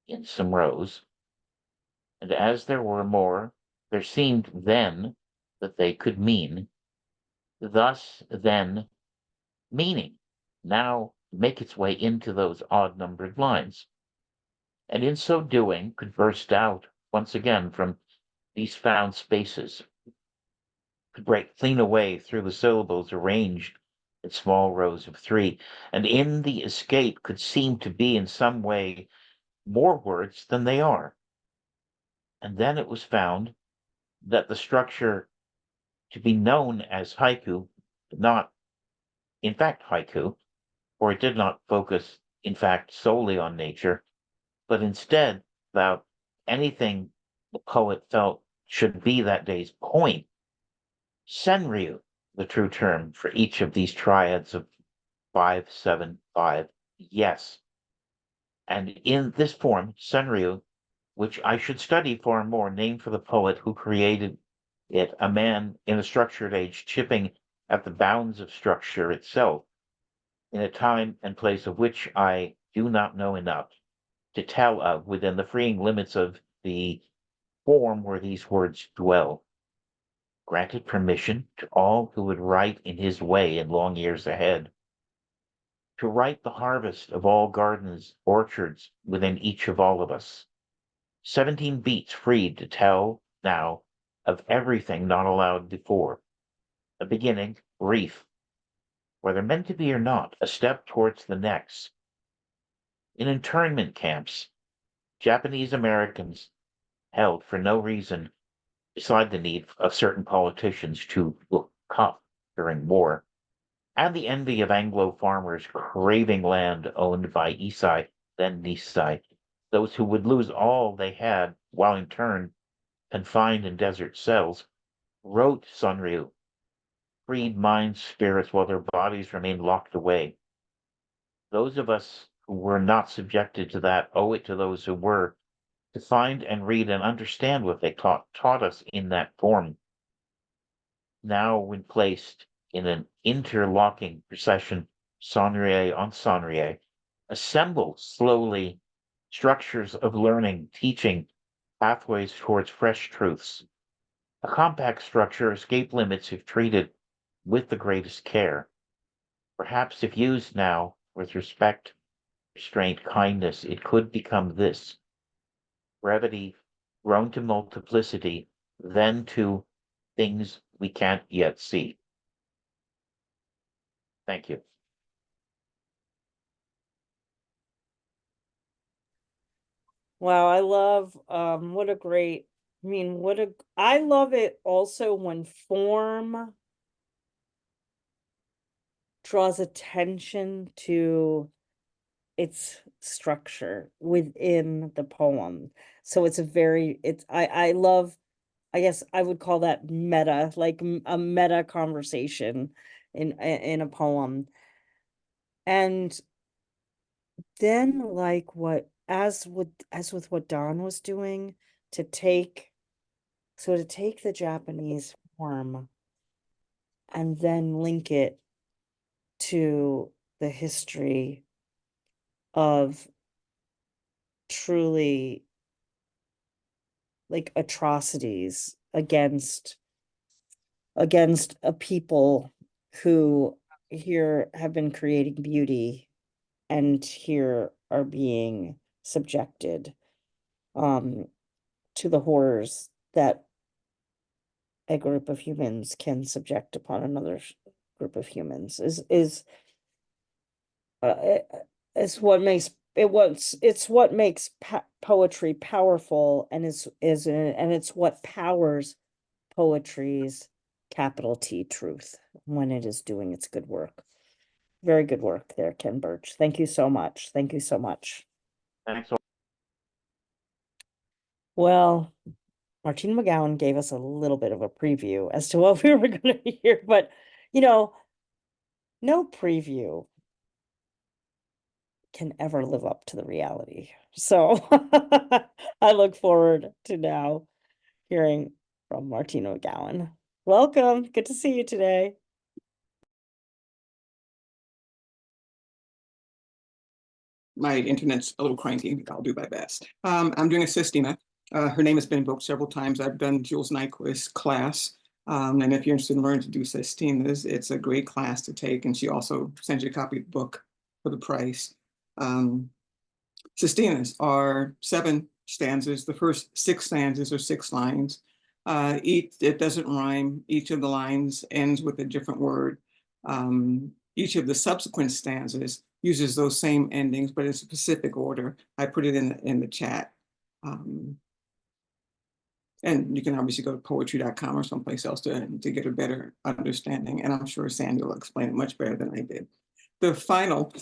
in some rows. And as there were more, there seemed then that they could mean. Thus, then, meaning now make its way into those odd-numbered lines, and in so doing could burst out once again from these found spaces, could break clean away through the syllables arranged in small rows of three, and in the escape could seem to be in some way more words than they are. And then it was found that the structure to be known as haiku, not in fact haiku, for it did not focus in fact solely on nature, but instead about anything the poet felt should be that day's point. Senryu, the true term for each of these triads of 5, 7, 5, yes. And in this form, senryu, which I should study far more, named for the poet who created it, a man in a structured age chipping at the bounds of structure itself, in a time and place of which I do not know enough to tell of within the freeing limits of the form where these words dwell, granted permission to all who would write in his way in long years ahead, to write the harvest of all gardens, orchards within each of all of us. 17 beats freed to tell now of everything not allowed before. A beginning, brief, whether meant to be or not, a step towards the next. In internment camps, Japanese Americans held for no reason beside the need of certain politicians to look tough during war, and the envy of Anglo farmers craving land owned by Isai, then Nisai, those who would lose all they had while in turn confined in desert cells, wrote sonryu, freed minds, spirits, while their bodies remained locked away. Those of us who were not subjected to that owe it to those who were, to find and read and understand what they taught us in that form. Now, when placed in an interlocking procession, sonryu on sonryu, assemble slowly structures of learning, teaching, pathways towards fresh truths. A compact structure, escape limits if treated with the greatest care. Perhaps if used now with respect, restraint, kindness, it could become this. Brevity grown to multiplicity, then to things we can't yet see. Thank you. Wow, I love what a great, I love it also when form draws attention to its structure within the poem. So it's I love, I guess I would call that meta, like a meta conversation in a poem. And then like as with what Don was doing, to take the Japanese form and then link it to the history of truly like atrocities against a people who here have been creating beauty and here are being subjected to the horrors that a group of humans can subject upon another group of humans is what makes poetry powerful, and it's what powers poetry's capital T truth when it is doing its good work. Very good work there, Ken Burch. Thank you so much. Thank you so much. Thanks. Well, Martina McGowan gave us a little bit of a preview as to what we were going to hear, but no preview can ever live up to the reality. So I look forward to now hearing from Martina McGowan. Welcome. Good to see you today. My internet's a little cranky. I'll do my best. I'm doing a sestina. Her name has been invoked several times. I've done Jules Nyquist's class. And if you're interested in learning to do sestinas, it's a great class to take. And she also sends you a copy of the book for the price. Sestinas are 7 stanzas. The first 6 stanzas are 6 lines. It doesn't rhyme. Each of the lines ends with a different word. Each of the subsequent stanzas uses those same endings, but in a specific order. I put it in the chat. And you can obviously go to poetry.com or someplace else to get a better understanding. And I'm sure Sandy will explain it much better than I did. The final,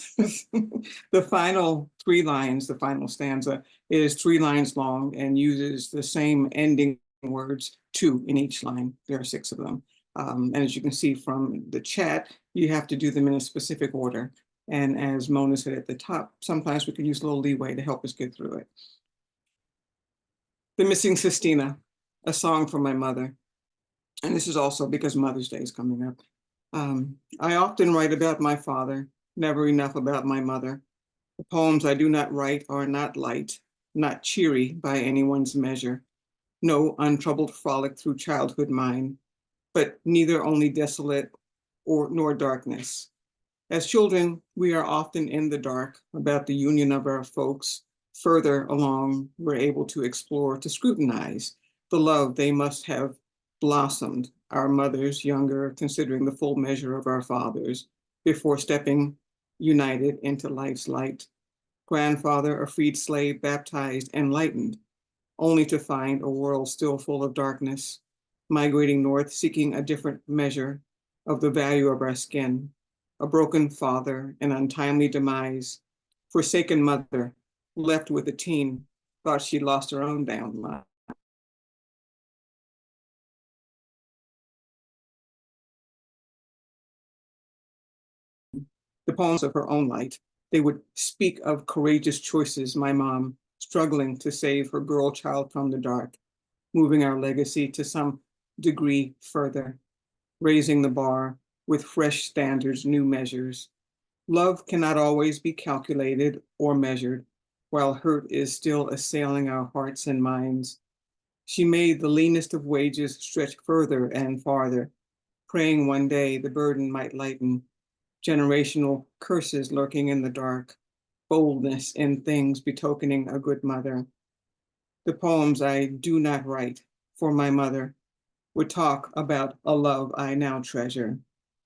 the final 3 lines, the final stanza is 3 lines long and uses the same ending words, 2 in each line. There are 6 of them. And as you can see from the chat, you have to do them in a specific order. And as Mona said at the top, sometimes we can use a little leeway to help us get through it. The Missing Sestina, a song for my mother. And this is also because Mother's Day is coming up. I often write about my father, never enough about my mother. The poems I do not write are not light, not cheery by anyone's measure. No untroubled frolic through childhood mine, but neither only desolate nor darkness. As children, we are often in the dark about the union of our folks. Further along, we're able to explore, to scrutinize the love they must have blossomed, our mothers younger, considering the full measure of our fathers, before stepping united into life's light. Grandfather, a freed slave, baptized, enlightened, only to find a world still full of darkness, migrating north, seeking a different measure of the value of our skin. A broken father, an untimely demise, forsaken mother, left with a teen, thought she lost her own down line. The poems of her own light, they would speak of courageous choices, my mom, struggling to save her girl child from the dark, moving our legacy to some degree further, raising the bar with fresh standards, new measures. Love cannot always be calculated or measured, while hurt is still assailing our hearts and minds. She made the leanest of wages stretch further and farther, praying one day the burden might lighten, generational curses lurking in the dark, boldness in things betokening a good mother. The poems I do not write for my mother would talk about a love I now treasure,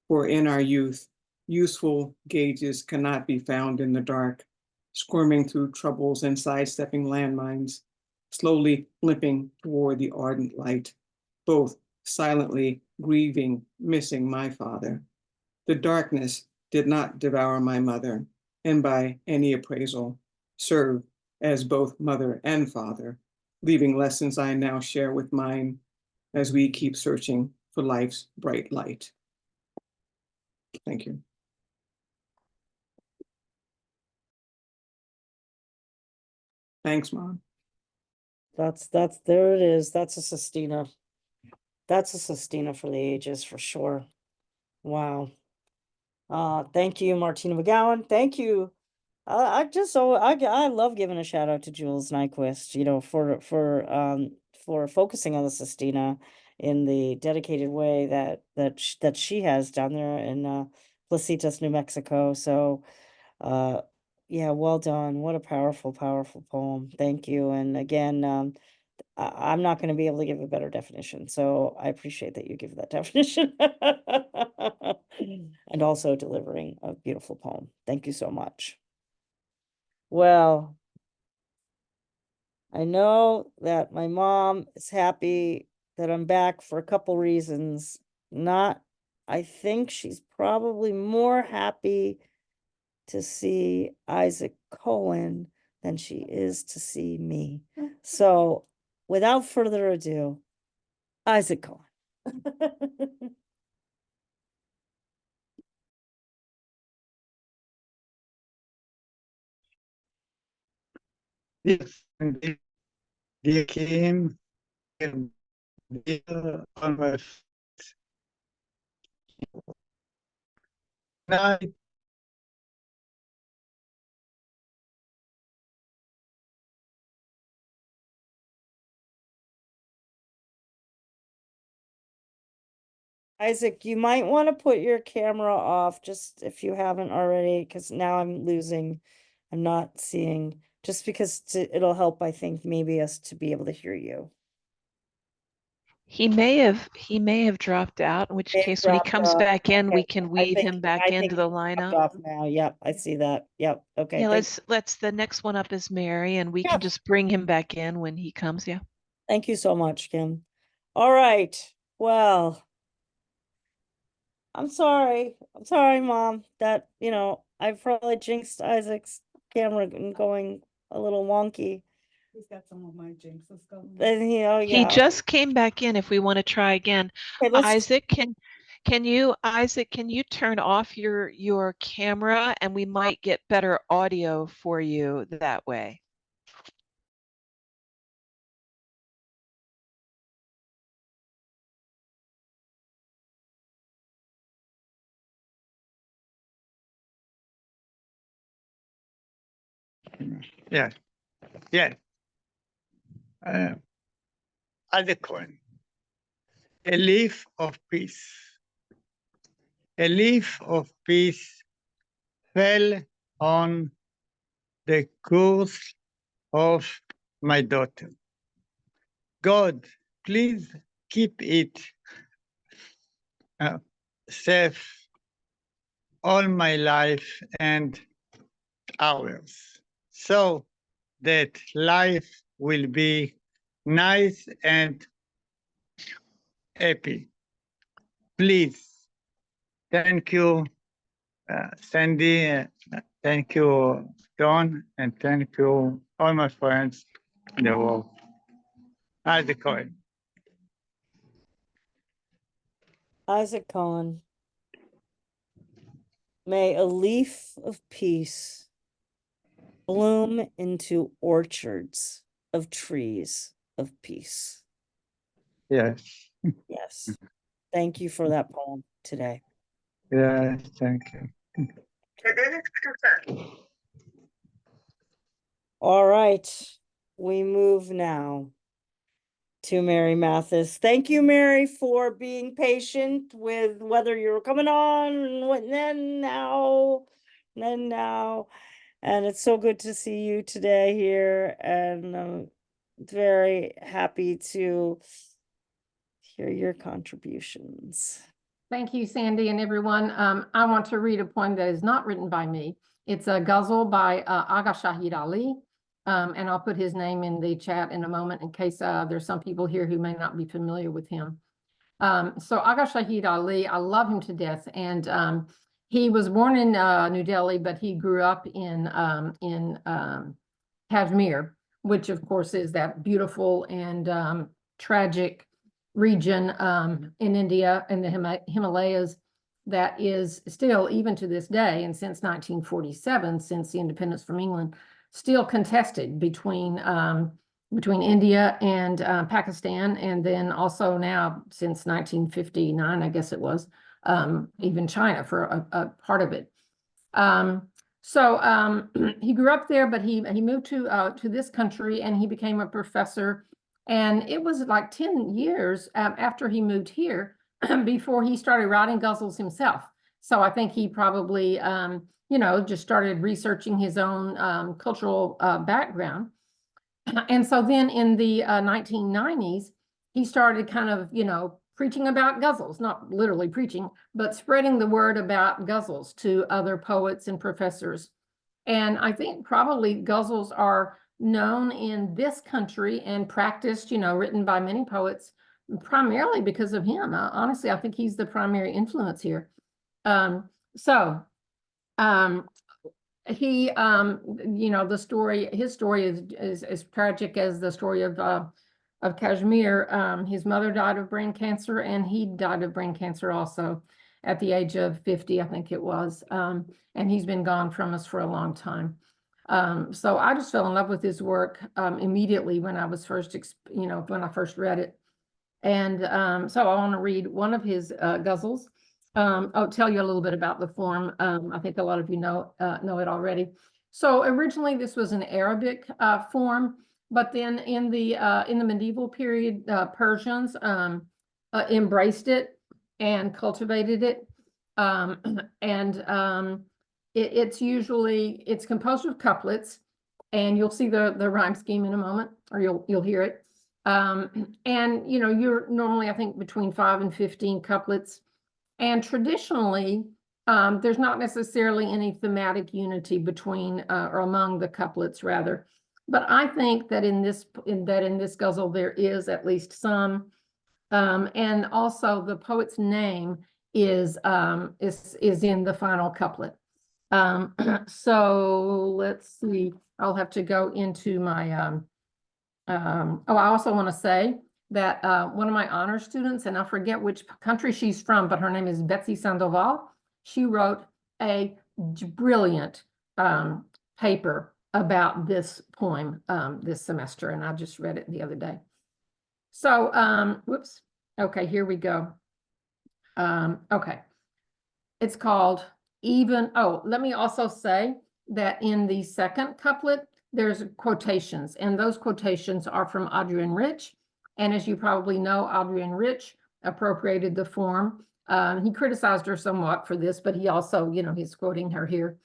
for in our youth, useful gauges cannot be found in the dark, squirming through troubles and sidestepping landmines, slowly limping toward the ardent light, both silently grieving, missing my father. The darkness did not devour my mother, and by any appraisal, served as both mother and father, leaving lessons I now share with mine as we keep searching for life's bright light. Thank you. Thanks, Mom. There it is. That's a sestina. That's a sestina for the ages for sure. Wow. Thank you, Martina McGowan. Thank you. I love giving a shout out to Jules Nyquist, you know, for focusing on the sestina in the dedicated way that she has down there in Placitas, New Mexico. So yeah, well done. What a powerful, powerful poem. Thank you. And again, I'm not going to be able to give a better definition, so I appreciate that you give that definition. And also delivering a beautiful poem. Thank you so much. Well, I know that my mom is happy that I'm back for a couple reasons. I think she's probably more happy to see Isaac Cohen than she is to see me. So without further ado, Isaac Cohen. Yes, indeed. They came and they on my night. Isaac, you might want to put your camera off just if you haven't already, because now I'm not seeing, just because it'll help, I think, maybe us to be able to hear you. He may have dropped out, in which They've case when he dropped comes off. back in, we Okay. can I weave think- him back I think into the he dropped lineup. off now. Yep, I see that. Yep. Okay. Yeah, thank the next one up is Mary, and we Yeah. can just bring him back in when he comes. Yeah. Thank you so much, Kim. All right. Well, I'm sorry, Mom, that, I've probably jinxed Isaac's camera and going a little wonky. He's got some of my jinxes going. And He yeah. just came back in if we want to try again. Okay, let's- Isaac, can you turn off your camera, and we might get better audio for you that way. Yeah. As a Cohen, a leaf of peace. A leaf of peace fell on the course of my daughter. God, please keep it safe all my life and ours, so that life will be nice and happy. Please. Thank you, Sandy. Thank you, Don, and thank you, all my friends in the world. Isaac Cohen. Isaac Cohen. May a leaf of peace bloom into orchards of trees of peace. Yes. Yes. Thank you for that poem today. Yes, thank you. All right. We move now to Mary Mathis. Thank you, Mary, for being patient with whether you were coming on and then now. And it's so good to see you today here. And I'm very happy to hear your contributions. Thank you, Sandy, and everyone. I want to read a poem that is not written by me. It's a ghazal by Agha Shahid Ali, and I'll put his name in the chat in a moment in case there's some people here who may not be familiar with him. So Agha Shahid Ali, I love him to death, and he was born in New Delhi, but he grew up in Kashmir, which of course is that beautiful and tragic region in India, in the Himalayas, that is still, even to this day, and since 1947, since the independence from England, still contested between India and Pakistan, and then also now since 1959, I guess it was, even China for a part of it. So he grew up there, but he moved to this country, and he became a professor. And it was like 10 years after he moved here before he started writing ghazals himself. So I think he probably, just started researching his own cultural background. And so then in the 1990s, he started kind of, preaching about ghazals, not literally preaching, but spreading the word about ghazals to other poets and professors. And I think probably ghazals are known in this country and practiced, written by many poets, primarily because of him. Honestly, I think he's the primary influence here. He, the story, his story is as tragic as the story of Kashmir. His mother died of brain cancer, and he died of brain cancer also at the age of 50, I think it was. And he's been gone from us for a long time. So I just fell in love with his work immediately when I was first, when I first read it. And so I want to read one of his ghazals. I'll tell you a little bit about the form. I think a lot of you know it already. So originally this was an Arabic form, but then in the medieval period, Persians embraced it, and cultivated it. It's composed of couplets, and you'll see the rhyme scheme in a moment, or you'll hear it. And you're normally, I think, between 5 and 15 couplets. And traditionally, there's not necessarily any thematic unity between or among the couplets, rather. But I think that in this ghazal there is at least some. And also the poet's name is in the final couplet. So let's see. I'll have to go into my I also want to say that one of my honor students, and I forget which country she's from, but her name is Betsy Sandoval. She wrote a brilliant paper about this poem this semester, and I just read it the other day. So, whoops. Okay, here we go. Okay. It's called Even. Oh, let me also say that in the second couplet, there's quotations, and those quotations are from Adrienne Rich. And as you probably know, Adrienne Rich appropriated the form. He criticized her somewhat for this, but he also, he's quoting her here.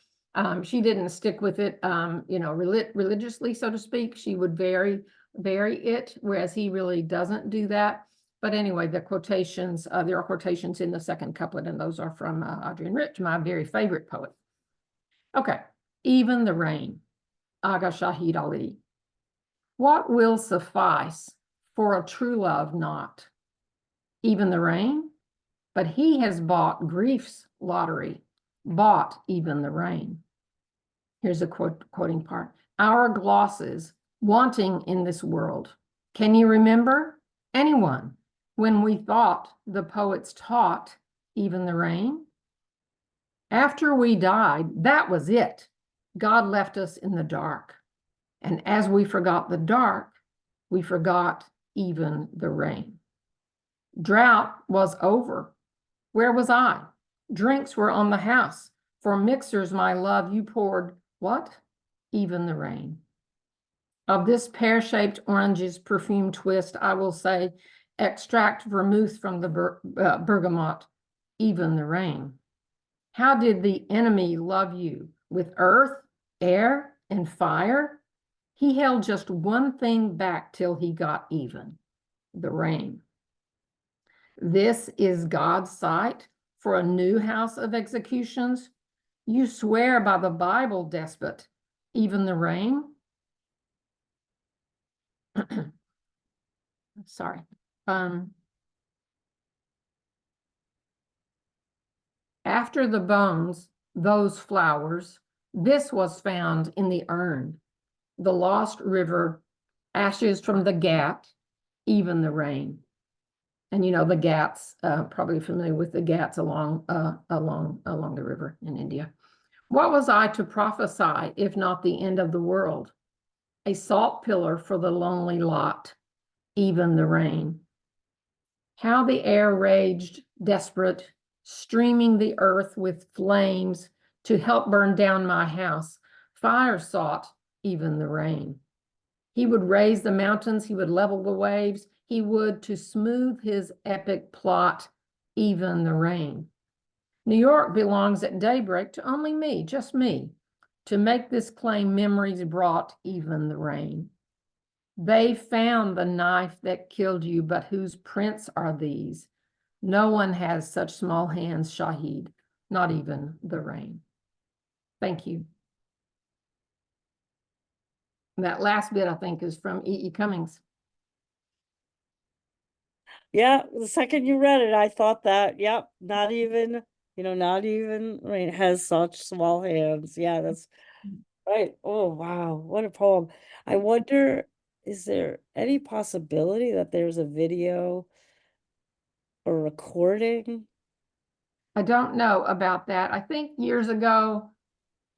She didn't stick with it, religiously, so to speak. She would vary it, whereas he really doesn't do that. But anyway, the quotations, there are quotations in the second couplet, and those are from Adrienne Rich, my very favorite poet. Okay, Even the Rain, Agha Shahid Ali. What will suffice for a true love not? Even the rain? But he has bought grief's lottery, bought even the rain. Here's a quoting part. Our glosses wanting in this world. Can you remember anyone when we thought the poets taught even the rain? After we died, that was it. God left us in the dark. And as we forgot the dark, we forgot even the rain. Drought was over. Where was I? Drinks were on the house. For mixers, my love, you poured what? Even the rain. Of this pear-shaped orange's perfume twist, I will say, extract vermouth from the bergamot, even the rain. How did the enemy love you? With earth, air, and fire? He held just one thing back till he got even, the rain. This is God's sight for a new house of executions. You swear by the Bible, despot, even the rain. Sorry. After the bones, those flowers, this was found in the urn. The lost river, ashes from the Ghat, even the rain. And the Ghats, probably familiar with the Ghats along the river in India. What was I to prophesy if not the end of the world? A salt pillar for the lonely lot, even the rain. How the air raged, desperate, streaming the earth with flames to help burn down my house. Fire sought even the rain. He would raise the mountains, he would level the waves, he would, to smooth his epic plot, even the rain. New York belongs at daybreak to only me, just me. To make this claim, memories brought even the rain. They found the knife that killed you, but whose prints are these? No one has such small hands, Shahid, not even the rain. Thank you. That last bit, I think, is from E.E. Cummings. Yeah, the second you read it, I thought that, yep, not even rain has such small hands. Yeah, that's right. Oh, wow. What a poem. I wonder, is there any possibility that there's a video or recording? I don't know about that. I think years ago,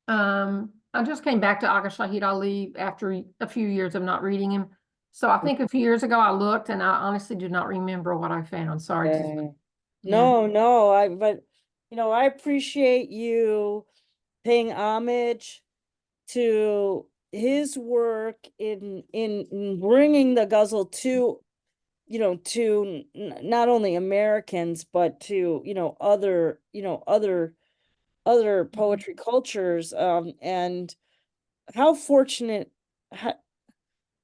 I just came back to Agha Shahid Ali after a few years of not reading him. So I think a few years ago I looked, and I honestly do not remember what I found. Sorry. No, I appreciate you paying homage to his work in bringing the ghazal to to not only Americans, but to, other, other poetry cultures, and how fortunate,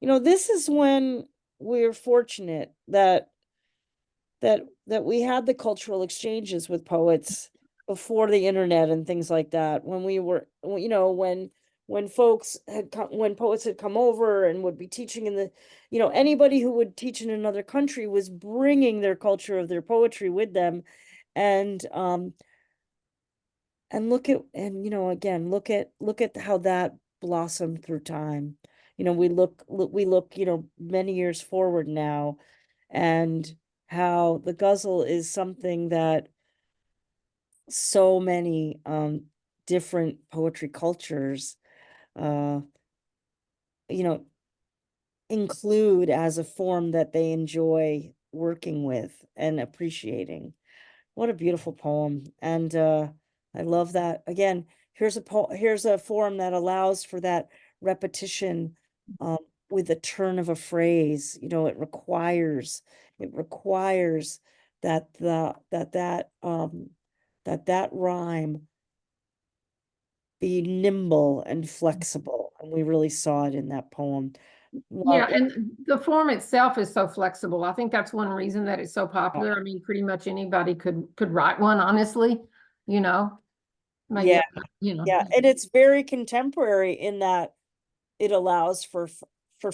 this is when we're fortunate that we had the cultural exchanges with poets before the internet and things like that. When we were, when folks had come, when poets had come over and would be teaching in the, anybody who would teach in another country was bringing their culture of their poetry with them. And look at, and again, look at how that blossomed through time. We look, many years forward now, and how the ghazal is something that so many different poetry cultures include as a form that they enjoy working with and appreciating. What a beautiful poem. And I love that. Again, here's a form that allows for that repetition with the turn of a phrase. It requires that that rhyme be nimble and flexible. And we really saw it in that poem. Yeah, and the form itself is so flexible. I think that's one reason that it's so popular. I mean, pretty much anybody could write one, honestly, Maybe, yeah, you yeah, and it's very contemporary in that it allows for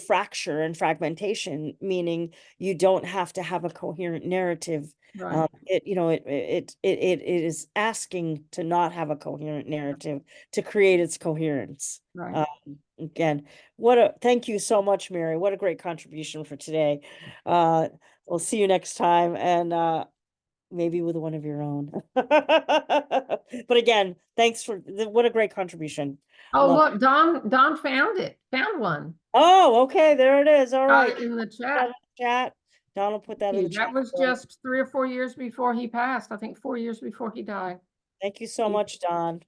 fracture and fragmentation, meaning you don't have to have a coherent narrative. Right. It is asking to not have a coherent narrative to create its coherence. Right. Again, thank you so much, Mary. What a great contribution for today. We'll see you next time, and maybe with one of your own. But again, thanks for what a great contribution. Oh, look, Don found one. Oh, okay, there it is. All right. In the chat. Don will put that in the chat. That was just 3 or 4 years before he passed. I think 4 years before he died. Thank you so much, Don.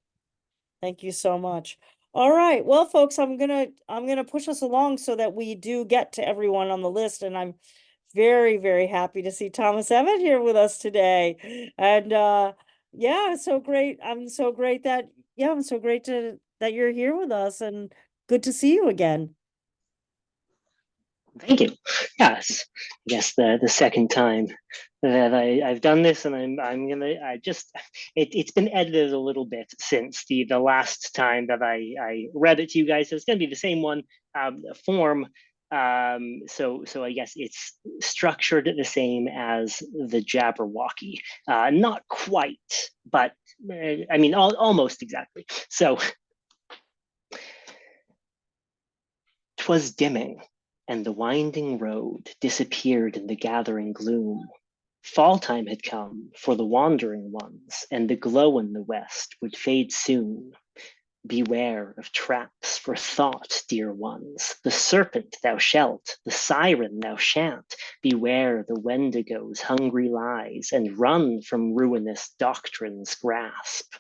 Thank you so much. All right. Well, folks, I'm gonna push us along so that we do get to everyone on the list. And I'm very, very happy to see Thomas Emmett here with us today. And yeah, so great. I'm so great that that you're here with us, and good to see you again. Thank you. Yes, I guess the second time that I've done this, and it's been edited a little bit since the last time that I read it to you guys. So it's going to be the same one form. So I guess it's structured the same as the Jabberwocky. Not quite, but I mean almost exactly. So 'twas dimming, and the winding road disappeared in the gathering gloom. Fall time had come for the wandering ones, and the glow in the west would fade soon. Beware of traps for thought, dear ones. The serpent thou shalt, the siren thou shan't. Beware the Wendigo's hungry lies, and run from ruinous doctrine's grasp.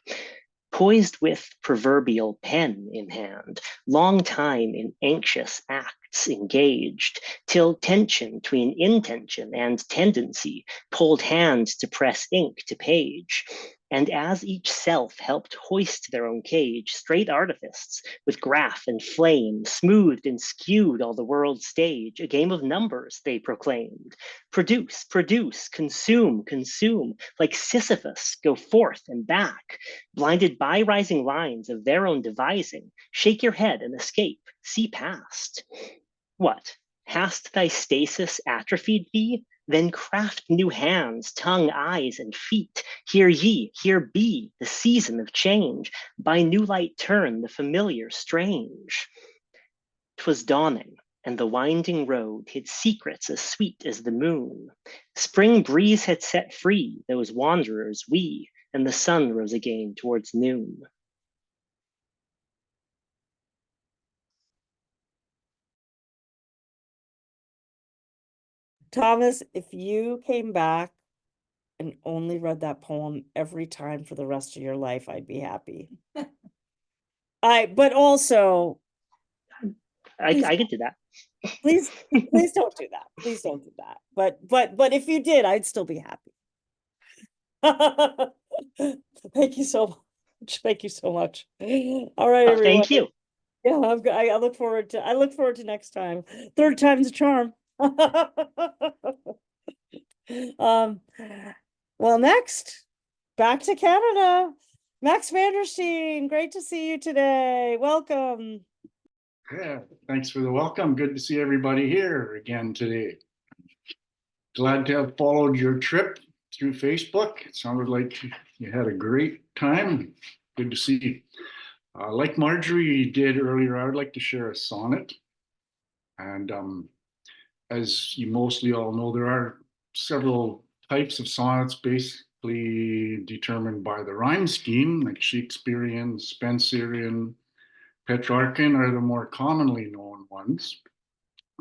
Poised with proverbial pen in hand, long time in anxious acts engaged, till tension between intention and tendency pulled hand to press ink to page. And as each self helped hoist their own cage, straight artifices with graph and flame smoothed and skewed all the world's stage. A game of numbers they proclaimed. Produce, produce, consume, consume, like Sisyphus go forth and back, blinded by rising lines of their own devising. Shake your head and escape, see past. What, hast thy stasis atrophied thee? Then craft new hands, tongue, eyes, and feet. Hear ye, here be the season of change. By new light turn the familiar strange. 'Twas dawning, and the winding road hid secrets as sweet as the moon. Spring breeze had set free those wanderers we, and the sun rose again towards noon. Thomas, if you came back and only read that poem every time for the rest of your life, I'd be happy. But also I could do that. Please, please don't do that. Please don't do that. But if you did, I'd still be happy. Thank you so much. Thank you so much. All right, Oh, everyone. thank you. Yeah, I look forward to next time. Third time's a charm. Well, next, back to Canada. Max Vandersteen, great to see you today. Welcome. Yeah, thanks for the welcome. Good to see everybody here again today. Glad to have followed your trip through Facebook. It sounded like you had a great time. Good to see you. Like Marjorie did earlier, I would like to share a sonnet. And as you mostly all know, there are several types of sonnets basically determined by the rhyme scheme, like Shakespearean, Spenserian, Petrarchan are the more commonly known ones,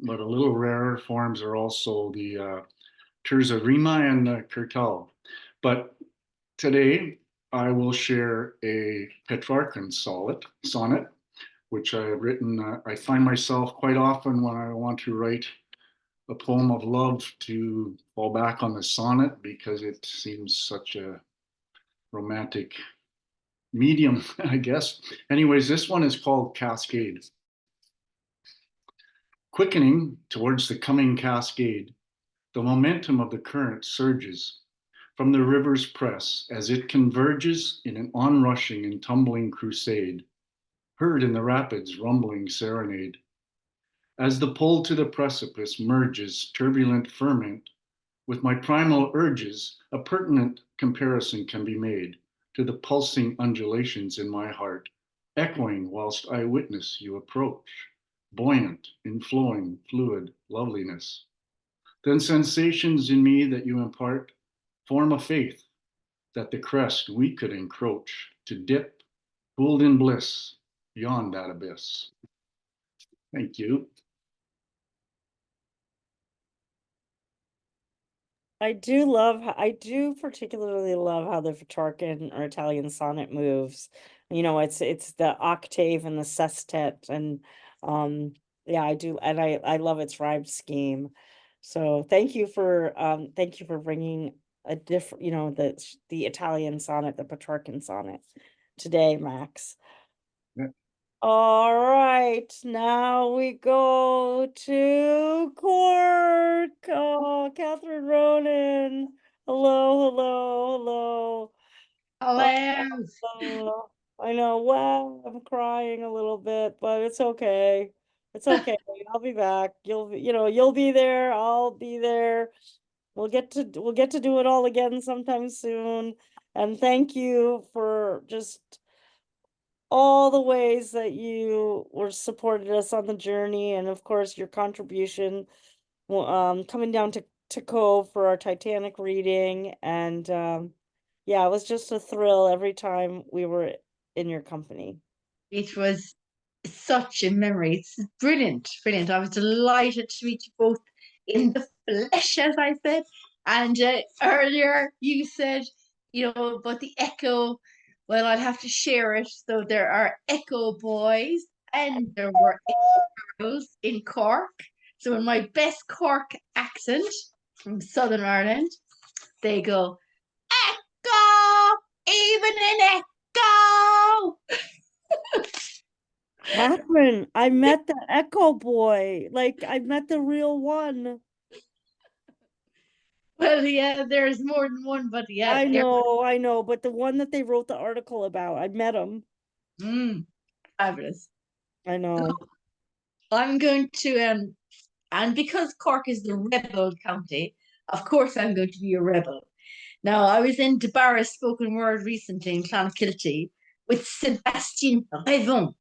but a little rarer forms are also the terza rima and the Cathal. But today I will share a Petrarchan sonnet, which I have written. I find myself quite often when I want to write a poem of love to fall back on the sonnet because it seems such a romantic medium, I guess. Anyways, this one is called Cascade. Quickening towards the coming cascade, the momentum of the current surges from the river's press as it converges in an onrushing and tumbling crusade, heard in the rapids' rumbling serenade. As the pull to the precipice merges turbulent ferment, with my primal urges, a pertinent comparison can be made to the pulsing undulations in my heart, echoing whilst I witness you approach, buoyant in flowing, fluid loveliness. Then sensations in me that you impart form a faith that the crest we could encroach to dip, cooled in bliss, beyond that abyss. Thank you. I do particularly love how the Petrarchan or Italian sonnet moves. You know, it's the octave and the sestet, and yeah, I do, and I love its rhyme scheme. So thank you for bringing a different, you know, the Italian sonnet, the Petrarchan sonnet today, Max. Yeah. All right, now we go to Cork. Oh, Catherine Ronan. Hello, hello, hello. Oh, I know. Well, I'm crying a little bit, but it's okay. It's okay. I'll be back. You'll be there. I'll be there. We'll get to do it all again sometime soon. And thank you for just all the ways that you were supported us on the journey, and of course your contribution coming down to Cove for our Titanic reading, and yeah, it was just a thrill every time we were in your company. It was such a memory. It's brilliant, brilliant. I was delighted to meet you both in the flesh, as I said. And earlier you said, about the echo. Well, I'll have to share it. So there are echo boys and there were echo girls in Cork. So in my best Cork accent from Southern Ireland, they go, echo, even an echo. Catherine, I met the Echo Boy. Like, I met the real one. Well, yeah, there's more than one, but yeah. I know, but the one that they wrote the article about, I met him. Fabulous. I know. I'm going to, and because Cork is the rebel county, of course I'm going to be a rebel. Now, I was in Debarra's spoken word recently in Clonakilty with Sébastien Revon,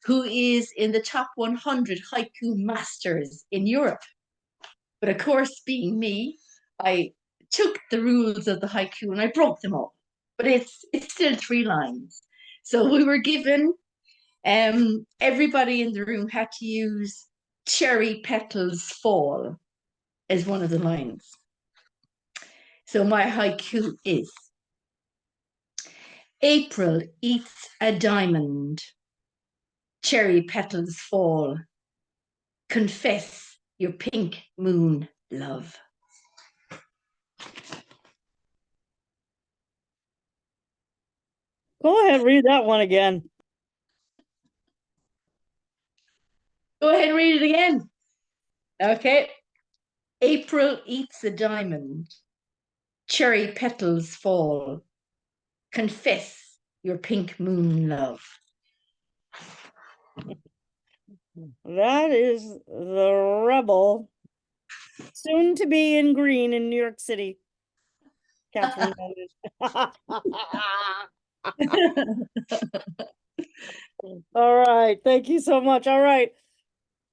who is in the top 100 haiku masters in Europe. But of course, being me, I took the rules of the haiku and I broke them all. But it's still 3 lines. So we were given, everybody in the room had to use cherry petals fall as one of the lines. So my haiku is: April eats a diamond, cherry petals fall. Confess your pink moon love. Go ahead, read that one again. Go ahead and read it again. Okay. April eats a diamond. Cherry petals fall. Confess your pink moon love. That is the Rebel, soon to be in green in New York City. Catherine All right, thank you so much. All right,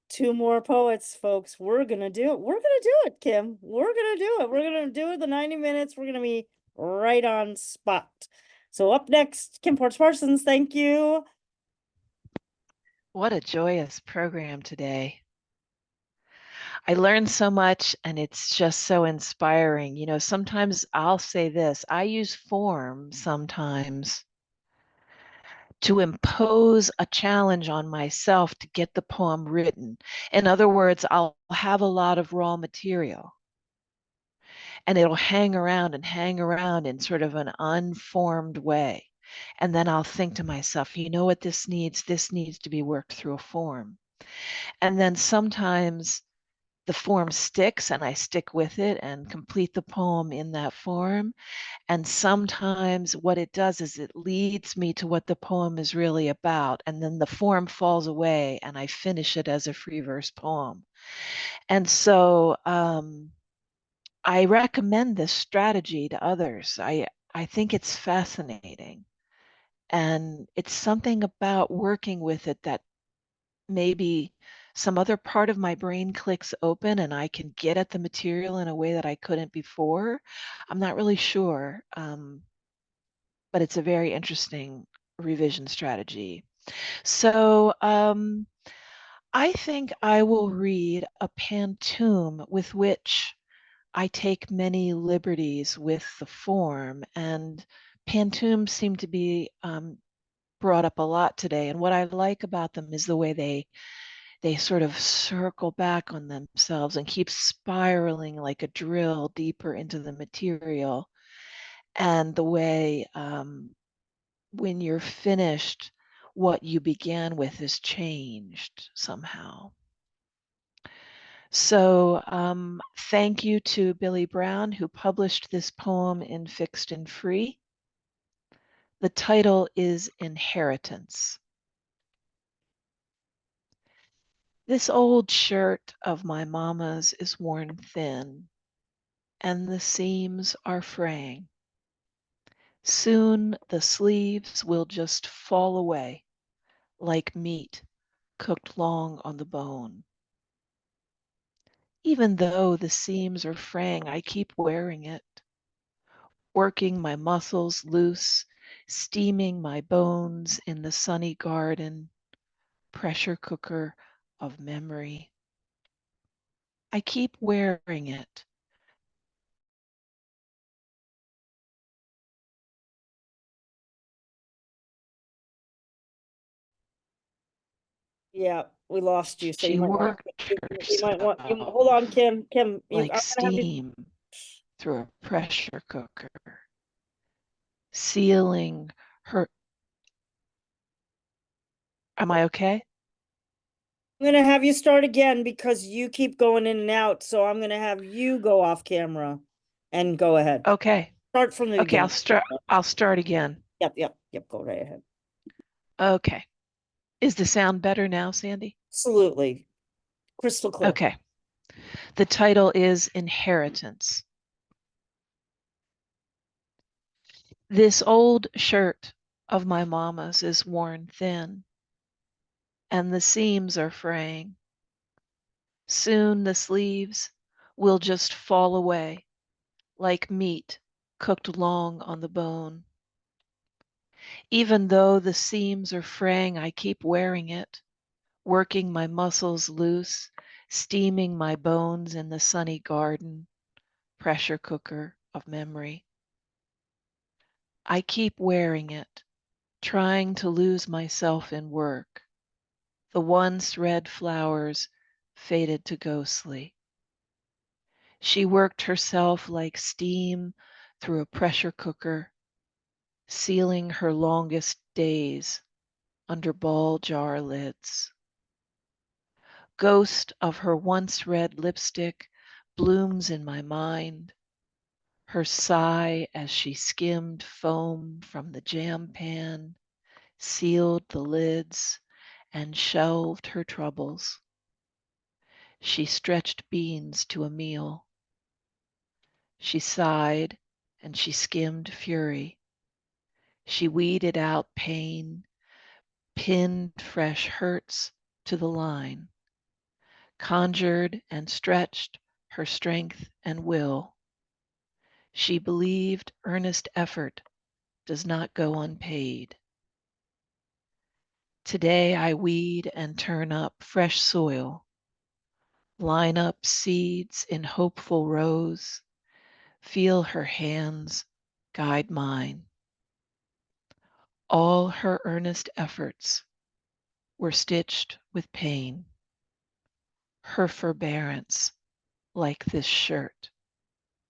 2 more poets, folks. We're gonna do it. We're gonna do it, Kim. We're gonna do it. We're gonna do it the 90 minutes. We're gonna be right on spot. So up next, Kim Ports Parsons. Thank you. What a joyous program today. I learned so much and it's just so inspiring. You know, sometimes I'll say this, I use form sometimes to impose a challenge on myself to get the poem written. In other words, I'll have a lot of raw material and it'll hang around in sort of an unformed way. And then I'll think to myself, you know what this needs? This needs to be worked through a form. And then sometimes the form sticks and I stick with it and complete the poem in that form. And sometimes what it does is it leads me to what the poem is really about. And then the form falls away and I finish it as a free verse poem. And so I recommend this strategy to others. I think it's fascinating. And it's something about working with it that maybe some other part of my brain clicks open and I can get at the material in a way that I couldn't before. I'm not really sure, but it's a very interesting revision strategy. So I think I will read a pantoum with which I take many liberties with the form, and pantoums seem to be brought up a lot today. And what I like about them is the way they sort of circle back on themselves and keep spiraling like a drill deeper into the material. And the way when you're finished, what you began with is changed somehow. So thank you to Billy Brown, who published this poem in Fixed and Free. The title is Inheritance. This old shirt of my mama's is worn thin, and the seams are fraying. Soon the sleeves will just fall away like meat cooked long on the bone. Even though the seams are fraying, I keep wearing it, working my muscles loose, steaming my bones in the sunny garden, pressure cooker of memory. I keep wearing it. Yeah, we lost you. So She you might want worked you might want hold on, Kim. Kim, like I'm gonna have you steam through a pressure cooker, sealing her. Am I okay? I'm gonna have you start again because you keep going in and out. So I'm gonna have you go off camera and go ahead. Okay. Start from the Okay, beginning. I'll start again. Yep, go right ahead. Okay. Is the sound better now, Sandy? Absolutely. Crystal clear. Okay. The title is Inheritance. This old shirt of my mama's is worn thin, and the seams are fraying. Soon the sleeves will just fall away like meat cooked long on the bone. Even though the seams are fraying, I keep wearing it, working my muscles loose, steaming my bones in the sunny garden, pressure cooker of memory. I keep wearing it, trying to lose myself in work. The once red flowers faded to ghostly. She worked herself like steam through a pressure cooker, sealing her longest days under ball jar lids. Ghost of her once red lipstick blooms in my mind, her sigh as she skimmed foam from the jam pan, sealed the lids, and shelved her troubles. She stretched beans to a meal. She sighed and she skimmed fury. She weeded out pain, pinned fresh hurts to the line, conjured and stretched her strength and will. She believed earnest effort does not go unpaid. Today I weed and turn up fresh soil, line up seeds in hopeful rows, feel her hands guide mine. All her earnest efforts were stitched with pain. Her forbearance, like this shirt,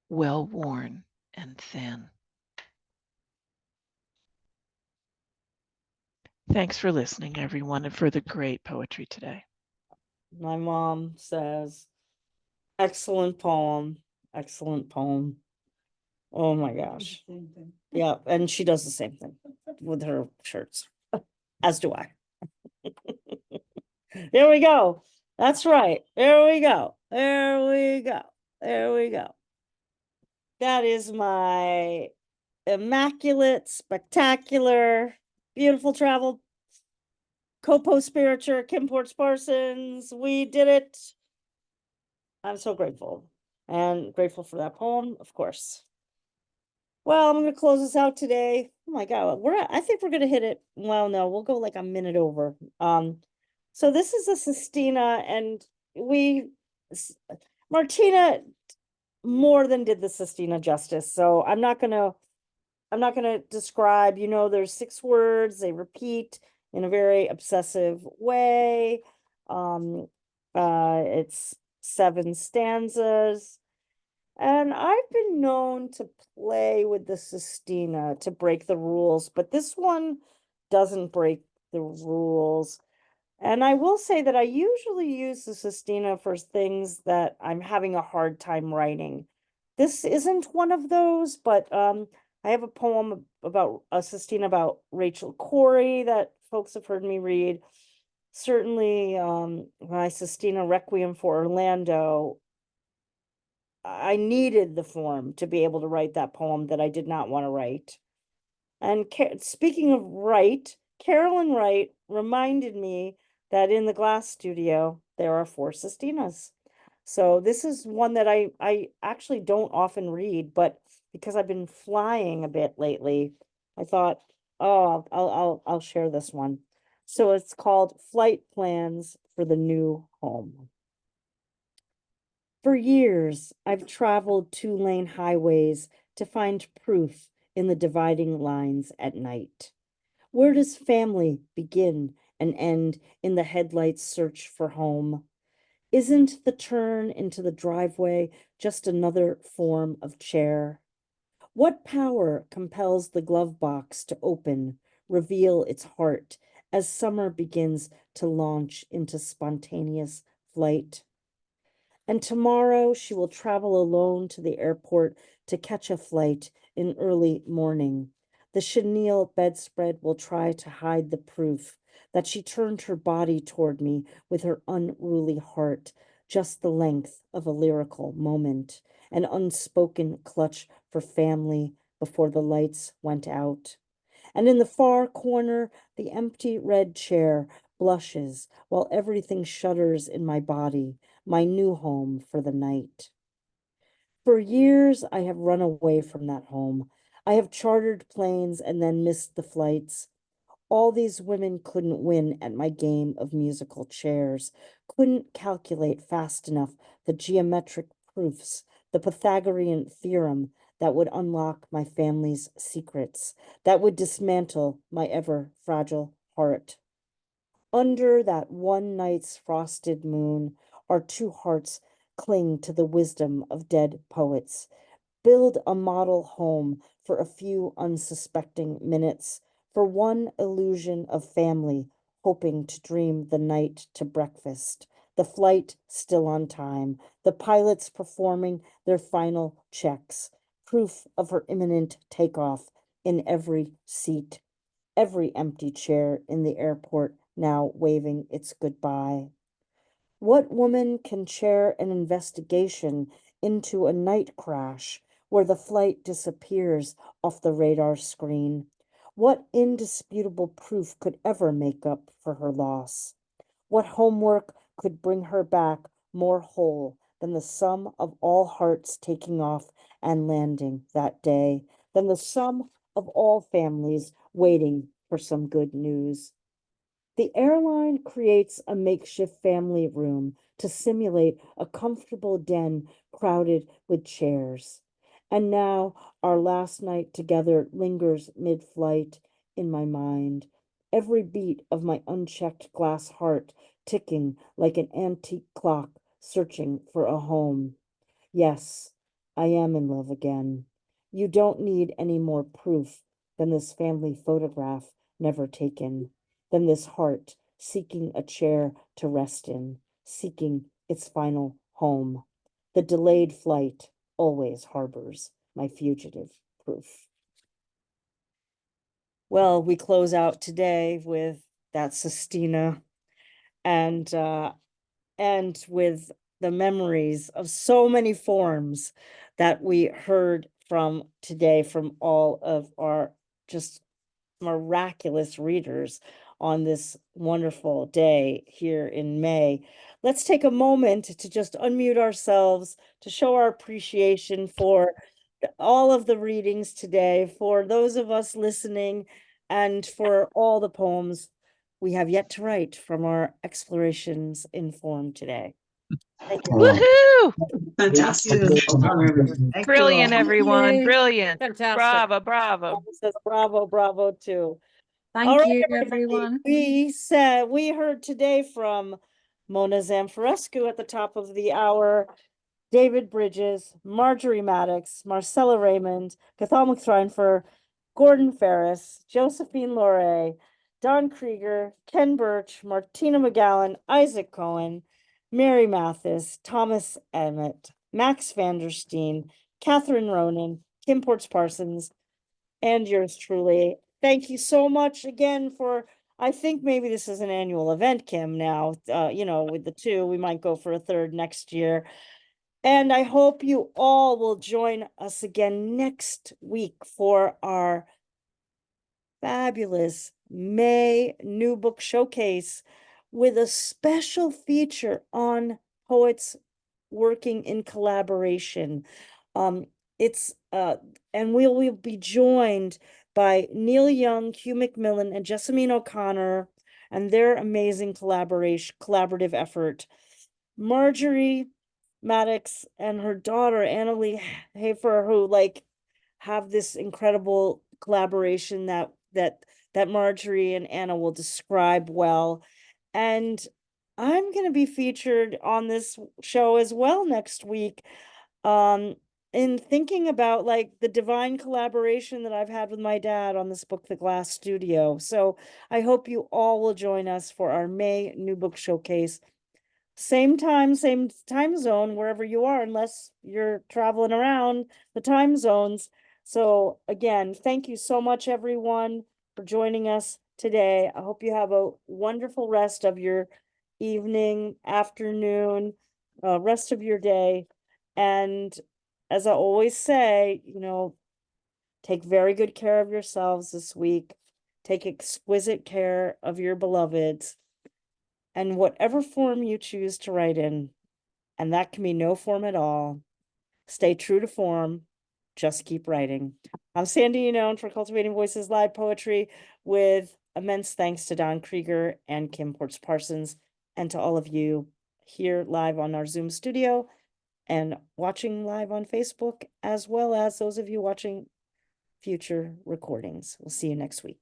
well worn and thin. Thanks for listening, everyone, and for the great poetry today. My mom says, excellent poem, excellent poem. Oh my gosh. Yeah, and she does the same thing with her shirts, as do I. There we go. That's right. There we go. There we go. There we go. That is my immaculate, spectacular, beautiful travel co-spirature, Kim Ports Parsons. We did it. I'm so grateful and grateful for that poem, of course. Well, I'm going to close this out today. Oh my God, I think we're going to hit it. Well, no, we'll go like a minute over. So this is a sestina, and Martina more than did the sestina justice. So I'm not gonna describe, there's 6 words, they repeat in a very obsessive way. It's 7 stanzas. And I've been known to play with the sestina to break the rules, but this one doesn't break the rules. And I will say that I usually use the sestina for things that I'm having a hard time writing. This isn't one of those, but I have a poem about a sestina about Rachel Corrie that folks have heard me read. Certainly, my sestina Requiem for Orlando, I needed the form to be able to write that poem that I did not want to write. And speaking of Wright, Carolyn Wright reminded me that in the glass studio, there are 4 sestinas. So this is one that I actually don't often read, but because I've been flying a bit lately, I thought, oh, I'll share this one. So it's called Flight Plans for the New Home. For years, I've traveled 2-lane highways to find proof in the dividing lines at night. Where does family begin and end in the headlights' search for home? Isn't the turn into the driveway just another form of chair? What power compels the glove box to open, reveal its heart as summer begins to launch into spontaneous flight? And tomorrow she will travel alone to the airport to catch a flight in early morning. The chenille bedspread will try to hide the proof that she turned her body toward me with her unruly heart, just the length of a lyrical moment, an unspoken clutch for family before the lights went out. And in the far corner, the empty red chair blushes while everything shudders in my body, my new home for the night. For years, I have run away from that home. I have chartered planes and then missed the flights. All these women couldn't win at my game of musical chairs, couldn't calculate fast enough the geometric proofs, the Pythagorean theorem that would unlock my family's secrets, that would dismantle my ever fragile heart. Under that one night's frosted moon, our two hearts cling to the wisdom of dead poets. Build a model home for a few unsuspecting minutes, for one illusion of family, hoping to dream the night to breakfast. The flight still on time, the pilots performing their final checks, proof of her imminent takeoff in every seat, every empty chair in the airport now waving its goodbye. What woman can chair an investigation into a night crash where the flight disappears off the radar screen? What indisputable proof could ever make up for her loss? What homework could bring her back more whole than the sum of all hearts taking off and landing that day, than the sum of all families waiting for some good news? The airline creates a makeshift family room to simulate a comfortable den crowded with chairs. And now our last night together lingers mid-flight in my mind, every beat of my unchecked glass heart ticking like an antique clock searching for a home. Yes, I am in love again. You don't need any more proof than this family photograph never taken, than this heart seeking a chair to rest in, seeking its final home. The delayed flight always harbors my fugitive proof. Well, we close out today with that sestina and with the memories of so many forms that we heard from today from all of our just miraculous readers on this wonderful day here in May. Let's take a moment to just unmute ourselves to show our appreciation for all of the readings today, for those of us listening, and for all the poems we have yet to write from our explorations in form today. Thank you. Woohoo! Fantastic. Brilliant, everyone. you. Brilliant. Fantastic. Bravo, bravo. Paul says bravo, bravo too. All Thank right, you, everybody. everyone. We heard today from Mona Zamfirescu at the top of the hour, David Brydges, Marjorie Maddox, Marcella Remund, Cathal MacThréinhfhir, Gordon Ferris, Josephine LoRe, Don Krieger, Ken Burch, Martina McGowan, Isaac Cohen, Mary Mathis, Thomas Emmett, Max Vandersteen, Catherine Ronan, Kim Ports Parsons, and yours truly. Thank you so much again for, I think maybe this is an annual event, Kim, now, with the two, we might go for a third next year. And I hope you all will join us again next week for our fabulous May New Book Showcase with a special feature on poets working in collaboration. And we'll be joined by Neil Young, Hugh McMillan, and Jessamine O'Connor and their amazing collaborative effort. Marjorie Maddox and her daughter Annalee Hafer, who have this incredible collaboration that Marjorie and Anna will describe well. And I'm going to be featured on this show as well next week. In thinking about the divine collaboration that I've had with my dad on this book, The Glass Studio. So I hope you all will join us for our May New Book Showcase. Same time zone, wherever you are, unless you're traveling around the time zones. So again, thank you so much, everyone, for joining us today. I hope you have a wonderful rest of your evening, afternoon, rest of your day. And as I always say, take very good care of yourselves this week. Take exquisite care of your beloveds. And whatever form you choose to write in, and that can be no form at all, stay true to form, just keep writing. I'm Sandy Yannone for Cultivating Voices Live Poetry, with immense thanks to Don Krieger and Kim Ports Parsons, and to all of you here live on our Zoom studio and watching live on Facebook, as well as those of you watching future recordings. We'll see you next week.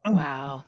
Wow.